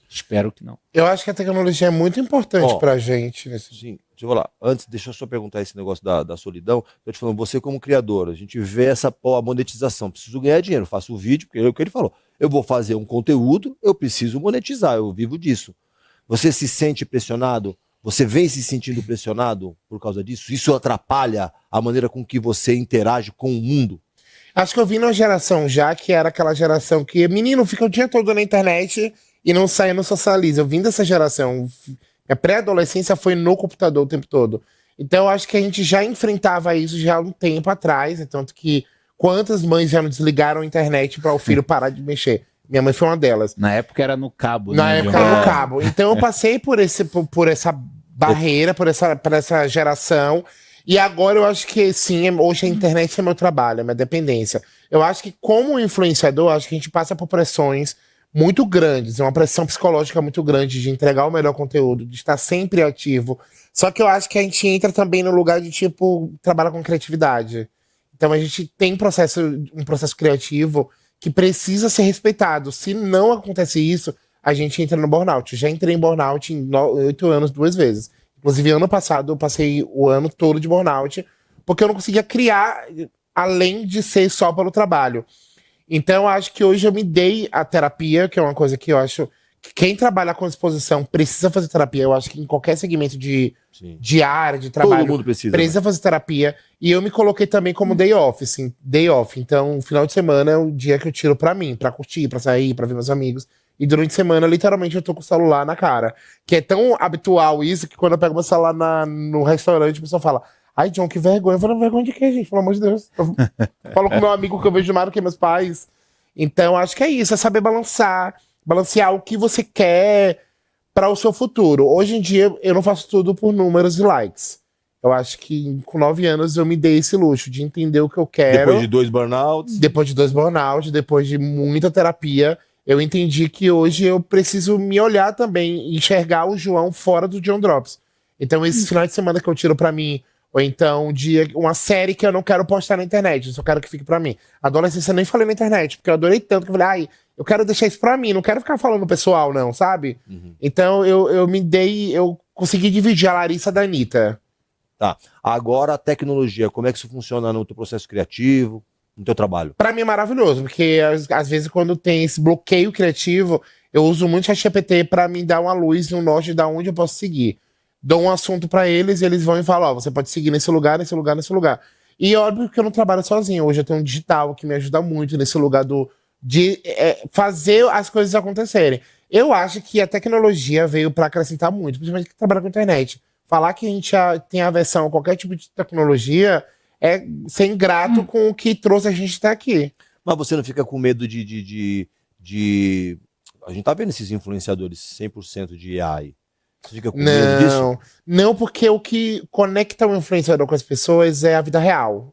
Espero que não. Eu acho que a tecnologia é muito importante pra gente. Sim, deixa eu falar. Antes, deixa eu só perguntar esse negócio da solidão. Eu te falando, você como criador, a gente vê a monetização. Preciso ganhar dinheiro, faço o vídeo, porque é o que ele falou. Eu vou fazer um conteúdo, eu preciso monetizar, eu vivo disso. Você se sente pressionado? Você vem se sentindo pressionado por causa disso? Isso atrapalha a maneira com que você interage com o mundo? Acho que eu vim numa geração já que era aquela geração que menino fica o dia todo na internet e não sai, não socializa. Eu vim dessa geração. A pré-adolescência foi no computador o tempo todo. Então eu acho que a gente já enfrentava isso já há um tempo atrás. Tanto que quantas mães já não desligaram a internet para o filho parar de mexer? Minha mãe foi uma delas. Na época era no cabo, Na época era no cabo. Então eu passei por essa barreira, por essa geração. E agora eu acho que sim, hoje a internet é meu trabalho, é minha dependência. Eu acho que como influenciador, acho que a gente passa por pressões muito grandes, uma pressão psicológica muito grande de entregar o melhor conteúdo, de estar sempre ativo. Só que eu acho que a gente entra também no lugar de, tipo, trabalhar com criatividade. Então a gente tem um processo criativo que precisa ser respeitado. Se não acontece isso, a gente entra no burnout. Eu já entrei em burnout em 8 anos 2 vezes. Inclusive, ano passado, eu passei o ano todo de burnout, porque eu não conseguia criar além de ser só pelo trabalho. Então, eu acho que hoje eu me dei a terapia, que é uma coisa que eu acho que quem trabalha com disposição precisa fazer terapia. Eu acho que em qualquer segmento de área, de trabalho, todo mundo precisa fazer terapia. E eu me coloquei também como day off, assim, day off. Então, final de semana é o dia que eu tiro pra mim, pra curtir, pra sair, pra ver meus amigos. E durante a semana, literalmente, eu tô com o celular na cara. Que é tão habitual isso, que quando eu pego meu celular no restaurante, a pessoa fala: ai, John, que vergonha. Eu falo: vergonha de quê, gente? Pelo amor de Deus. Eu falo com meu amigo que eu vejo mais do que meus pais. Então, acho que é isso. É saber balancear o que você quer para o seu futuro. Hoje em dia, eu não faço tudo por números e likes. Eu acho que com 9 anos eu me dei esse luxo de entender o que eu quero. Depois de 2 burnouts. Depois de 2 burnouts, depois de muita terapia, eu entendi que hoje eu preciso me olhar também e enxergar o João fora do John Drops. Então, esse final de semana que eu tiro pra mim, ou então uma série que eu não quero postar na internet, eu só quero que fique pra mim. Adolescência eu nem falei na internet, porque eu adorei tanto que eu falei: ai, eu quero deixar isso pra mim, não quero ficar falando pessoal, não, sabe? Então, eu consegui dividir a Larissa da Anitta. Tá. Agora, a tecnologia, como é que isso funciona no teu processo criativo, no teu trabalho? Pra mim é maravilhoso, porque às vezes quando tem esse bloqueio criativo, eu uso muito o ChatGPT pra me dar uma luz e um norte de onde eu posso seguir. Dou um assunto pra eles e eles vão e falam: ó, você pode seguir nesse lugar, nesse lugar, nesse lugar. E óbvio que eu não trabalho sozinho. Hoje eu tenho um digital que me ajuda muito nesse lugar de fazer as coisas acontecerem. Eu acho que a tecnologia veio pra acrescentar muito, principalmente quem trabalha com internet. Falar que a gente tem aversão a qualquer tipo de tecnologia é ser ingrato com o que trouxe a gente até aqui. Mas você não fica com medo de... A gente tá vendo esses influenciadores 100% de AI. Você fica com medo disso? Não, porque o que conecta o influenciador com as pessoas é a vida real.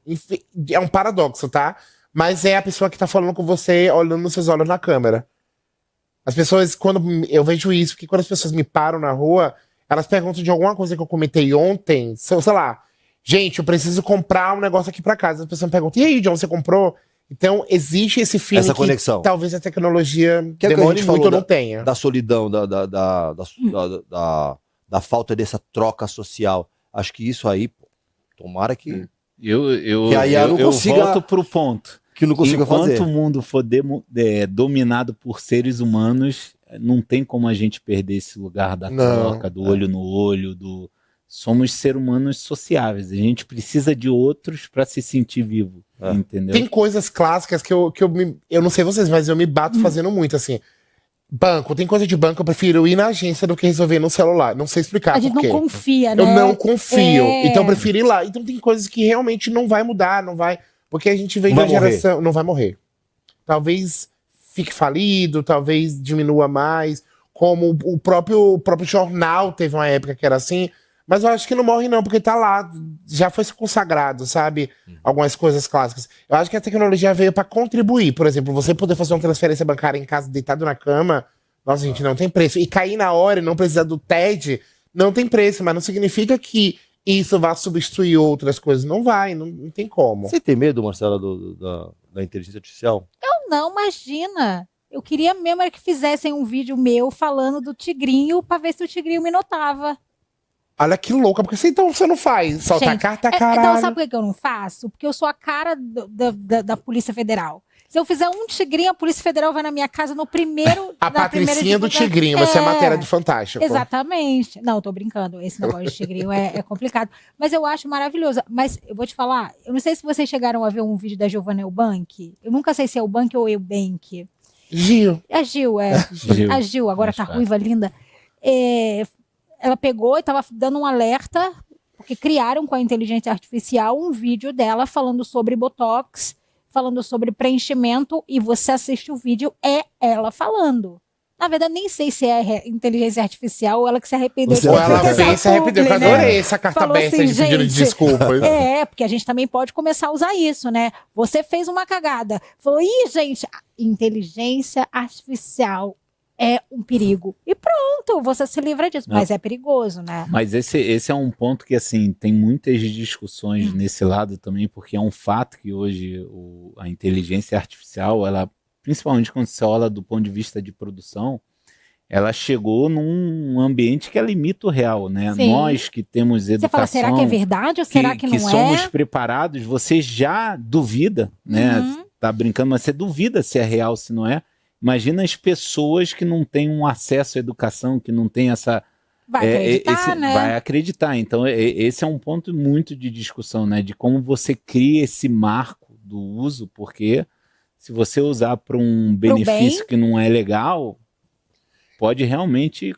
É um paradoxo, tá? Mas é a pessoa que tá falando com você, olhando nos seus olhos na câmera. As pessoas, quando eu vejo isso, porque quando as pessoas me param na rua, elas perguntam de alguma coisa que eu comentei ontem, sei lá, gente, eu preciso comprar um negócio aqui pra casa. As pessoas me perguntam: e aí, John, você comprou? Então, existe esse feeling essa conexão. Que talvez a tecnologia que é demore que muito ou não tenha. Da solidão, da falta dessa troca social. Acho que isso aí, tomara que Que aí eu não consiga- volto pro ponto. Que não consiga fazer. Enquanto o mundo for dominado por seres humanos, não tem como a gente perder esse lugar da troca, do olho no olho, somos seres humanos sociáveis. A gente precisa de outros para se sentir vivo, entendeu? Tem coisas clássicas que eu não sei vocês, mas eu me bato fazendo muito, assim. Banco, tem coisa de banco, eu prefiro ir na agência do que resolver no celular. Não sei explicar A gente por quê. não confia, né? Eu não confio. É. Então eu prefiro ir lá. Então tem coisas que realmente não vai mudar, não vai. Porque a gente vem Não da vai morrer. geração. Não vai morrer. Talvez fique falido, talvez diminua mais. Como o próprio jornal teve uma época que era assim. Mas eu acho que não morre, não, porque tá lá, já foi consagrado, sabe? Algumas coisas clássicas. Eu acho que a tecnologia veio para contribuir. Por exemplo, você poder fazer uma transferência bancária em casa, deitado na cama, nossa, gente, não tem preço. E cair na hora e não precisar do TED, não tem preço, mas não significa que isso vai substituir outras coisas. Não vai, não tem como. Você tem medo, Marcela, da inteligência artificial? Não, imagina. Eu queria mesmo era que fizessem um vídeo meu falando do tigrinho pra ver se o tigrinho me notava. Olha que louca, porque então você não faz. Solta a Gente, carta, Então, caralho. sabe por que eu não faço? Porque eu sou a cara da Polícia Federal. Se eu fizer um tigrinho, a Polícia Federal vai na minha casa no primeiro... A na primeira Patricinha do divulgação. Tigrinho, vai ser a matéria do Fantástico. Exatamente. Não, tô brincando. Esse negócio de tigrinho é complicado. Mas eu acho maravilhoso. Mas eu vou te falar, eu não sei se vocês chegaram a ver um vídeo da Giovanna Eubank. Eu nunca sei se é Eubank ou Eubank. Gil. É a Gil, Gil. A Gil, agora tá Mas, ruiva, linda. Ela pegou e tava dando um alerta, porque criaram com a inteligência artificial um vídeo dela falando sobre Botox, falando sobre preenchimento, e você assiste o vídeo, é ela falando. Na verdade, nem sei se é inteligência artificial ou ela que se arrependeu. Você Ou de ela fazer fez, essa se arrependeu. Eu publi, né? adorei essa carta Falou aberta assim, de pedido de gente, desculpas. Porque a gente também pode começar a usar isso, né? Você fez uma cagada. Falou, gente, inteligência artificial é um perigo. E pronto, você se livra disso. Não. Mas é perigoso, né? Mas esse é um ponto que, assim, tem muitas discussões nesse lado também, porque é um fato que hoje a inteligência artificial, ela, principalmente quando você olha do ponto de vista de produção, ela chegou num ambiente que ela imita o real, né? Sim. Nós que temos educação... Você fala, será que é verdade ou será que não somos é? preparados, você já duvida, né? Tá brincando, mas você duvida se é real, se não é. Imagina as pessoas que não têm um acesso à educação, que não têm essa... Vai acreditar, né? Vai acreditar. Então, esse é um ponto muito de discussão, né? De como você cria esse marco do uso, porque se você usar para um benefício que não é legal, pode realmente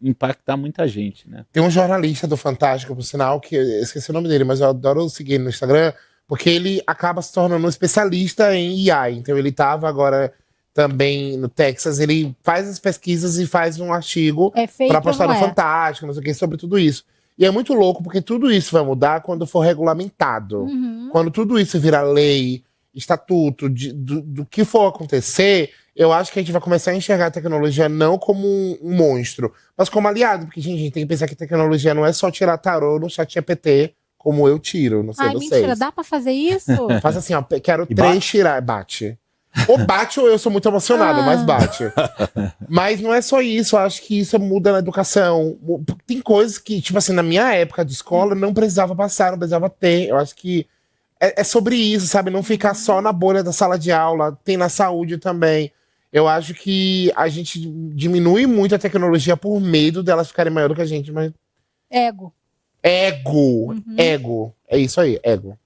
impactar muita gente, né? Tem um jornalista do Fantástico, por sinal, que eu esqueci o nome dele, mas eu adoro seguir ele no Instagram, porque ele acaba se tornando um especialista em IA. Então ele estava agora também no Texas, ele faz as pesquisas e faz um artigo para postar no Fantástico, não sei o que, sobre tudo isso. E é muito louco, porque tudo isso vai mudar quando for regulamentado. Quando tudo isso virar lei, estatuto, do que for acontecer, eu acho que a gente vai começar a enxergar a tecnologia não como um monstro, mas como aliado, porque gente, a gente tem que pensar que a tecnologia não é só tirar tarô no ChatGPT, como eu tiro, não sei Ai, vocês. mentira, dá pra fazer isso? Faz assim, ó, quero E 3 bate? tirar, bate. Ou bate ou eu sou muito emocionado, mas bate. Mas não é só isso, eu acho que isso muda na educação. Tem coisas que, tipo assim, na minha época de escola, não precisava passar, não precisava ter. Eu acho que é sobre isso, sabe? Não ficar só na bolha da sala de aula, tem na saúde também. Eu acho que a gente diminui muito a tecnologia por medo delas ficarem maior do que a gente, mas... Ego. Ego. É isso aí, ego.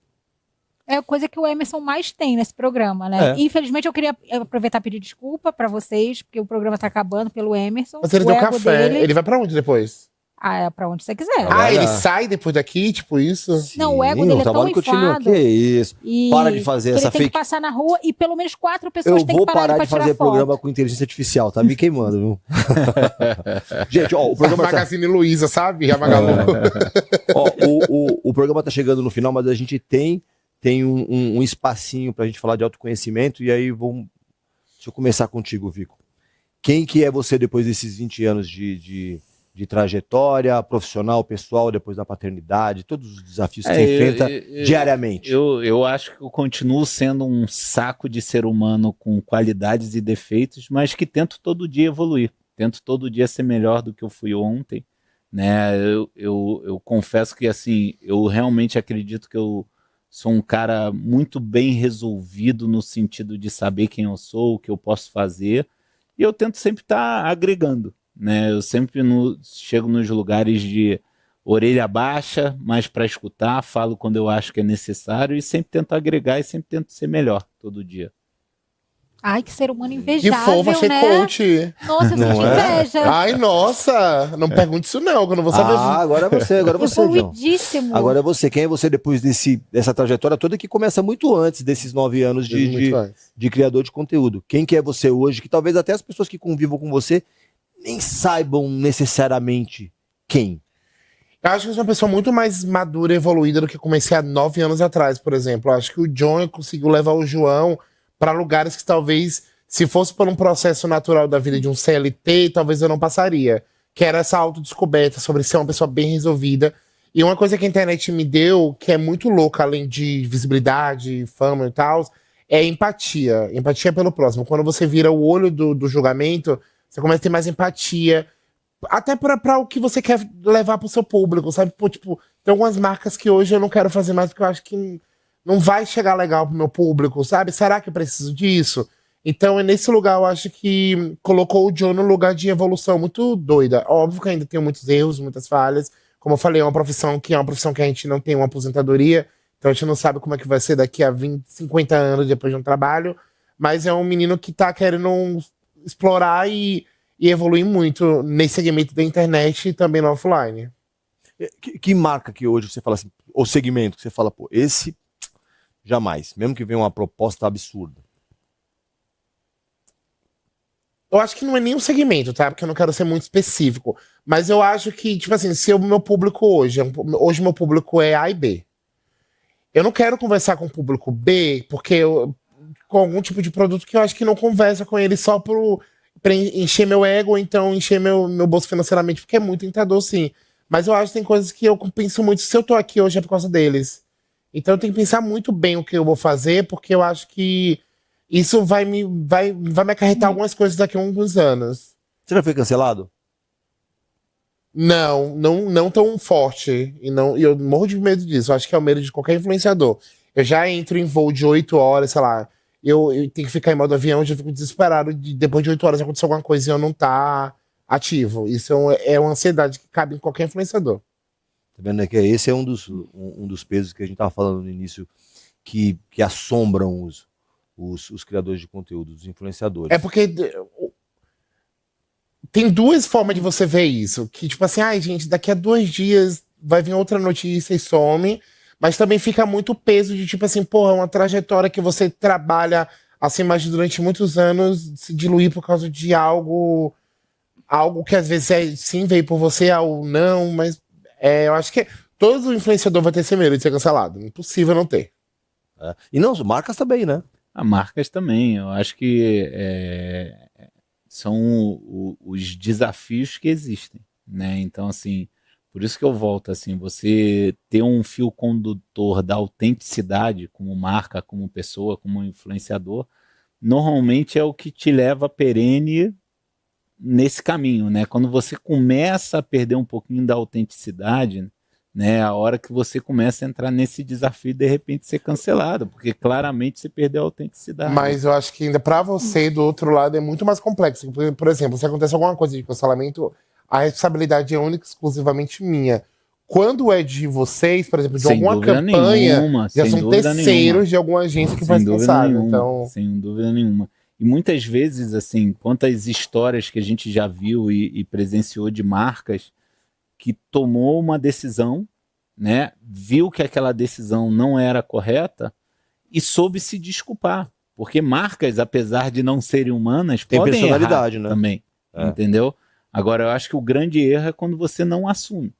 É a coisa que o Emerson mais tem nesse programa, né? Infelizmente, eu queria aproveitar e pedir desculpa pra vocês, porque o programa tá acabando pelo Emerson. Mas ele o deu ego café, dele... ele vai pra onde depois? É pra onde você quiser. Ah, ele sai depois daqui, tipo isso? Não, o ego dele é tão inflado. Que isso. E Para de fazer ele essa tem fake... que passar na rua e pelo menos 4 pessoas Eu têm vou que parar parar pra de tirar fazer foto. programa com inteligência artificial, tá me queimando, viu? Gente, ó, o programa tá... Magazine Luiza, sabe? A Magalu. Ó, o programa tá chegando no final, mas a gente tem um espacinho pra gente falar de autoconhecimento, e aí deixa eu começar contigo, Vico. Quem que é você depois desses 20 anos de trajetória profissional, pessoal, depois da paternidade, todos os desafios que você enfrenta diariamente? Eu acho que eu continuo sendo um saco de ser humano com qualidades e defeitos, mas que tento todo dia evoluir, tento todo dia ser melhor do que eu fui ontem, né? Eu confesso que, assim, eu realmente acredito que eu sou um cara muito bem resolvido no sentido de saber quem eu sou, o que eu posso fazer, e eu tento sempre estar agregando, né? Eu sempre chego nos lugares de orelha baixa, mas para escutar, falo quando eu acho que é necessário e sempre tento agregar e sempre tento ser melhor todo dia. Ai, que ser humano Que invejável, fofo, achei né? coach. Nossa, eu senti inveja. Ai, nossa, não pergunte isso não, que eu não vou saber. Agora é você, João. Evoluidíssimo. Agora é você. Quem é você depois dessa trajetória toda que começa muito antes desses 9 anos de criador de conteúdo? Quem que é você hoje? Que talvez até as pessoas que convivam com você nem saibam necessariamente quem. Eu acho que eu sou uma pessoa muito mais madura e evoluída do que eu comecei há 9 anos atrás, por exemplo. Eu acho que o John conseguiu levar o João para lugares que talvez, se fosse por um processo natural da vida de um CLT, talvez eu não passaria. Que era essa autodescoberta sobre ser uma pessoa bem resolvida. E uma coisa que a internet me deu, que é muito louca, além de visibilidade, fama e tal, é empatia. Empatia pelo próximo. Quando você vira o olho do julgamento, você começa a ter mais empatia. Até para o que você quer levar pro seu público, sabe? Pô, tipo, tem algumas marcas que hoje eu não quero fazer mais porque eu acho que não vai chegar legal pro meu público, sabe? Será que eu preciso disso? Então, é nesse lugar, eu acho que colocou o John no lugar de evolução muito doida. Óbvio que ainda tem muitos erros, muitas falhas. Como eu falei, é uma profissão que a gente não tem uma aposentadoria, então a gente não sabe como é que vai ser daqui a 20, 50 anos depois de um trabalho, mas é um menino que tá querendo explorar e evoluir muito nesse segmento da internet e também no offline. Que marca que hoje você fala assim, ou segmento que você fala, pô, esse jamais, mesmo que venha uma proposta absurda? Eu acho que não é nem um segmento, tá? Porque eu não quero ser muito específico. Mas eu acho que, tipo assim, se o meu público hoje meu público é A e B. Eu não quero conversar com o público B, porque com algum tipo de produto que eu acho que não conversa com ele só pra encher meu ego, ou então encher meu bolso financeiramente, porque é muito tentador, sim. Mas eu acho que tem coisas que eu penso muito, se eu tô aqui hoje é por causa deles. Então eu tenho que pensar muito bem o que eu vou fazer, porque eu acho que isso vai me acarretar algumas coisas daqui a alguns anos. Você já foi cancelado? Não tão forte. E eu morro de medo disso. Eu acho que é o medo de qualquer influenciador. Eu já entro em voo de 8 horas, sei lá. Eu tenho que ficar em modo avião, eu já fico desesperado depois de 8 horas acontecer alguma coisa e eu não tá ativo. Isso é uma ansiedade que cabe em qualquer influenciador. Tá vendo, né? Que esse é um dos pesos que a gente tava falando no início, que assombram os criadores de conteúdo, os influenciadores. É porque tem duas formas de você ver isso. Que tipo assim, ai gente, daqui a 2 dias vai vir outra notícia e some. Mas também fica muito peso de tipo assim, porra, uma trajetória que você trabalha assim, mas durante muitos anos se diluir por causa de algo que às vezes sim veio por você ou não, mas eu acho que todo influenciador vai ter esse medo de ser cancelado. Impossível não ter. E não, marcas também, né? Marcas também. Eu acho que são os desafios que existem, né? Então, assim, por isso que eu volto, assim, você ter um fio condutor da autenticidade como marca, como pessoa, como influenciador, normalmente é o que te leva perene nesse caminho, né? Quando você começa a perder um pouquinho da autenticidade, né? A hora que você começa a entrar nesse desafio de repente ser cancelado, porque claramente você perdeu a autenticidade. Mas eu acho que ainda pra você, do outro lado, é muito mais complexo. Por exemplo, se acontece alguma coisa de cancelamento, a responsabilidade é única e exclusivamente minha. Quando é de vocês, por exemplo, de sem alguma campanha, nenhuma, já são terceiros de alguma agência que vai ser cansado. Então... Sem dúvida nenhuma. E muitas vezes, assim, quantas histórias que a gente já viu e presenciou de marcas que tomou uma decisão, né, viu que aquela decisão não era correta e soube se desculpar. Porque marcas, apesar de não serem humanas, tem podem personalidade, errar, né? Também, entendeu? Agora, eu acho que o grande erro é quando você não assume,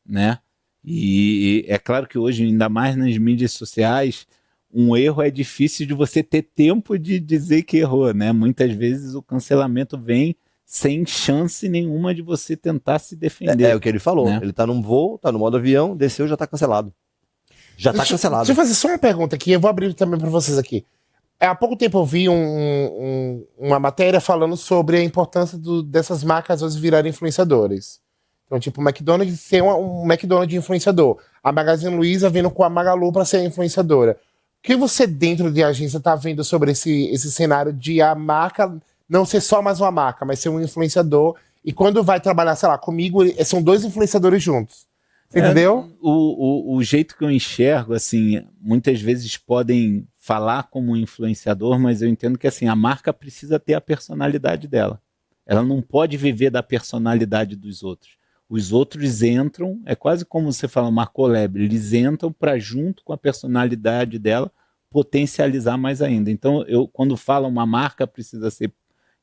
né? E é claro que hoje, ainda mais nas mídias sociais, um erro é difícil de você ter tempo de dizer que errou, né? Muitas vezes o cancelamento vem sem chance nenhuma de você tentar se defender. É o que ele falou. Né? Ele tá num voo, tá no modo avião, desceu, já tá cancelado. Já tá cancelado. Deixa eu fazer só uma pergunta aqui, eu vou abrir também para vocês aqui. Há pouco tempo eu vi uma matéria falando sobre a importância dessas marcas hoje virarem influenciadores. Então, tipo, o McDonald's ser um McDonald's influenciador. a Magazine Luiza vindo com a Magalu para ser a influenciadora. O que você, dentro de agência, tá vendo sobre esse cenário de a marca não ser só mais uma marca, mas ser um influenciador? E quando vai trabalhar, sei lá, comigo, são 2 influenciadores juntos. Entendeu? O jeito que eu enxergo, assim, muitas vezes podem falar como influenciador, mas eu entendo que, assim, a marca precisa ter a personalidade dela. Ela não pode viver da personalidade dos outros. Os outros entram, é quase como você fala, uma collab, eles entram para, junto com a personalidade dela, potencializar mais ainda. Então, quando falo uma marca precisa ser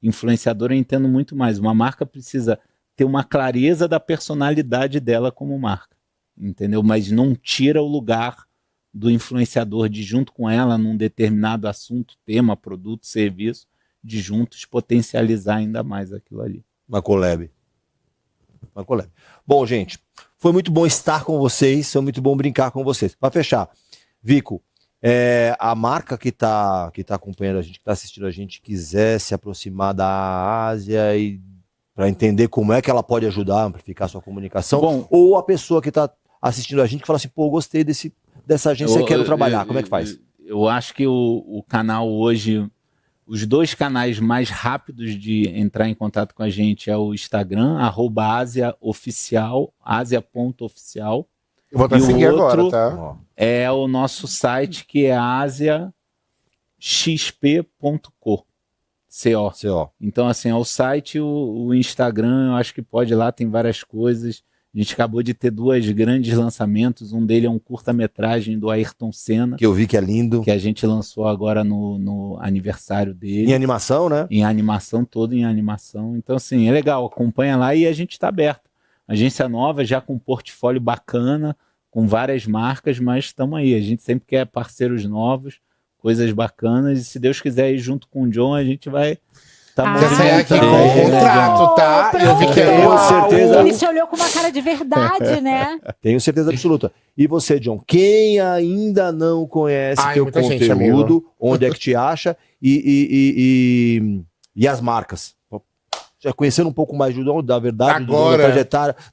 influenciadora, eu entendo muito mais. Uma marca precisa ter uma clareza da personalidade dela como marca, entendeu? Mas não tira o lugar do influenciador de, junto com ela, num determinado assunto, tema, produto, serviço, de juntos potencializar ainda mais aquilo ali. Uma collab. Bom, gente, foi muito bom estar com vocês, foi muito bom brincar com vocês. Para fechar, Vico, a marca que tá acompanhando a gente, que está assistindo a gente, quiser se aproximar da Ásia e para entender como é que ela pode ajudar a amplificar a sua comunicação, bom, ou a pessoa que está assistindo a gente que fala assim, pô, gostei dessa agência, quero trabalhar, como é que faz? Eu acho que o canal hoje, os 2 canais mais rápidos de entrar em contato com a gente é o Instagram, @asiaoficial, asia.oficial. Eu vou até seguir agora, tá? É o nosso site, que é asiaxp.co. CO. Então, assim, é o site, o Instagram, eu acho que pode ir lá, tem várias coisas. A gente acabou de ter 2 grandes lançamentos. Um dele é um curta-metragem do Ayrton Senna. Que eu vi que é lindo. Que a gente lançou agora no aniversário dele. Em animação, né? Em animação, todo em animação. Então, assim, é legal, acompanha lá e a gente está aberto. Agência nova, já com um portfólio bacana, com várias marcas, mas estamos aí. A gente sempre quer parceiros novos, coisas bacanas, e se Deus quiser ir junto com o John, a gente vai já saí aqui com o contrato, tá? Eu vi que tenho certeza. Ele se olhou com uma cara de verdade, né? Tenho certeza absoluta. E você, John, quem ainda não conhece teu conteúdo, onde é que te acha e as marcas? Já conhecendo um pouco mais do John, da verdade,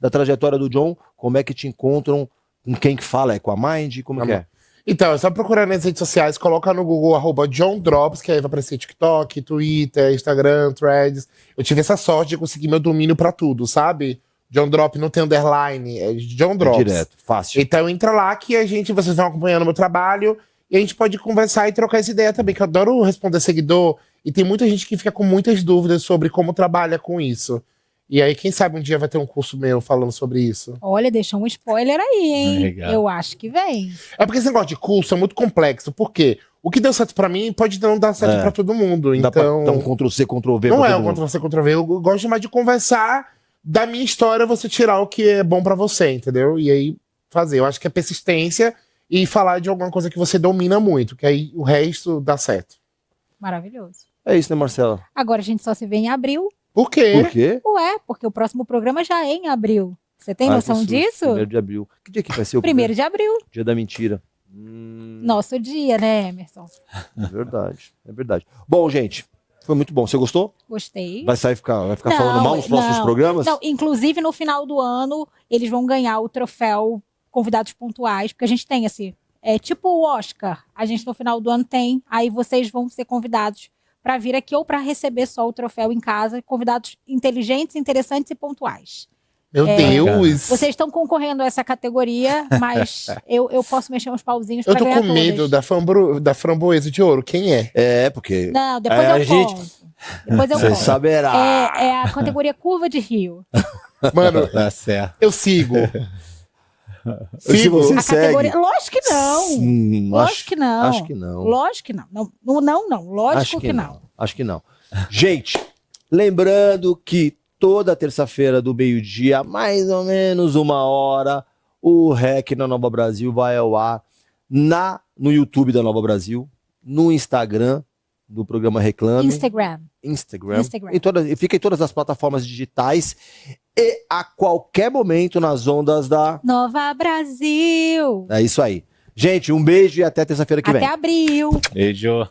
da trajetória do John, como é que te encontram, com quem que fala? É com a Mind? Como que é? Então, é só procurar nas redes sociais, coloca no Google @JohnDrops, que aí vai aparecer TikTok, Twitter, Instagram, Threads. Eu tive essa sorte de conseguir meu domínio pra tudo, sabe? John Drop não tem underline, é John Drops. Direto, fácil. Então entra lá que vocês vão acompanhando o meu trabalho e a gente pode conversar e trocar essa ideia também, que eu adoro responder seguidor e tem muita gente que fica com muitas dúvidas sobre como trabalha com isso. E aí, quem sabe um dia vai ter um curso meu falando sobre isso. Olha, deixou um spoiler aí, hein? Legal. Eu acho que vem. É porque esse negócio de curso é muito complexo. Por quê? O que deu certo pra mim pode não dar certo pra todo mundo. Então, dá um Ctrl-C, Ctrl-V. Não é um Ctrl-C, Ctrl-V. Eu gosto mais de conversar da minha história, você tirar o que é bom pra você, entendeu? E aí, fazer. Eu acho que é persistência e falar de alguma coisa que você domina muito, que aí o resto dá certo. Maravilhoso. É isso, né, Marcela? Agora a gente só se vê em abril. Por quê? Por quê? Ué, porque o próximo programa já é em abril. Você tem noção disso? 1º de abril. Que dia que vai ser o 1º de abril. Dia da mentira. Nosso dia, né, Emerson? É verdade, é verdade. Bom, gente, foi muito bom. Você gostou? Gostei. Vai ficar falando mal nos próximos programas? Não, inclusive no final do ano, eles vão ganhar o troféu Convidados Pontuais, porque a gente tem é tipo o Oscar. A gente no final do ano tem, aí vocês vão ser convidados para vir aqui ou para receber só o troféu em casa, convidados inteligentes, interessantes e pontuais. Meu Deus! Vocês estão concorrendo a essa categoria, mas eu posso mexer uns pauzinhos para ganhar todas. Eu tô com medo da framboesa de ouro. Quem é? É, porque... Não, depois eu conto. Depois eu Você conto. saberá. É a categoria Curva de Rio. Mano, tá certo. Eu sigo. Se você a segue. categoria... Lógico que não. Lógico que não. Acho que não. Lógico que não. Não. Lógico que não. Acho que não. Gente, lembrando que toda terça-feira do meio-dia, mais ou menos 1h, o REC na Nova Brasil vai ao ar no YouTube da Nova Brasil, no Instagram do programa Reclame. Instagram. E fica em todas as plataformas digitais e a qualquer momento nas ondas da Nova Brasil. É isso aí. Gente, um beijo e até terça-feira que vem. Até abril. Beijo.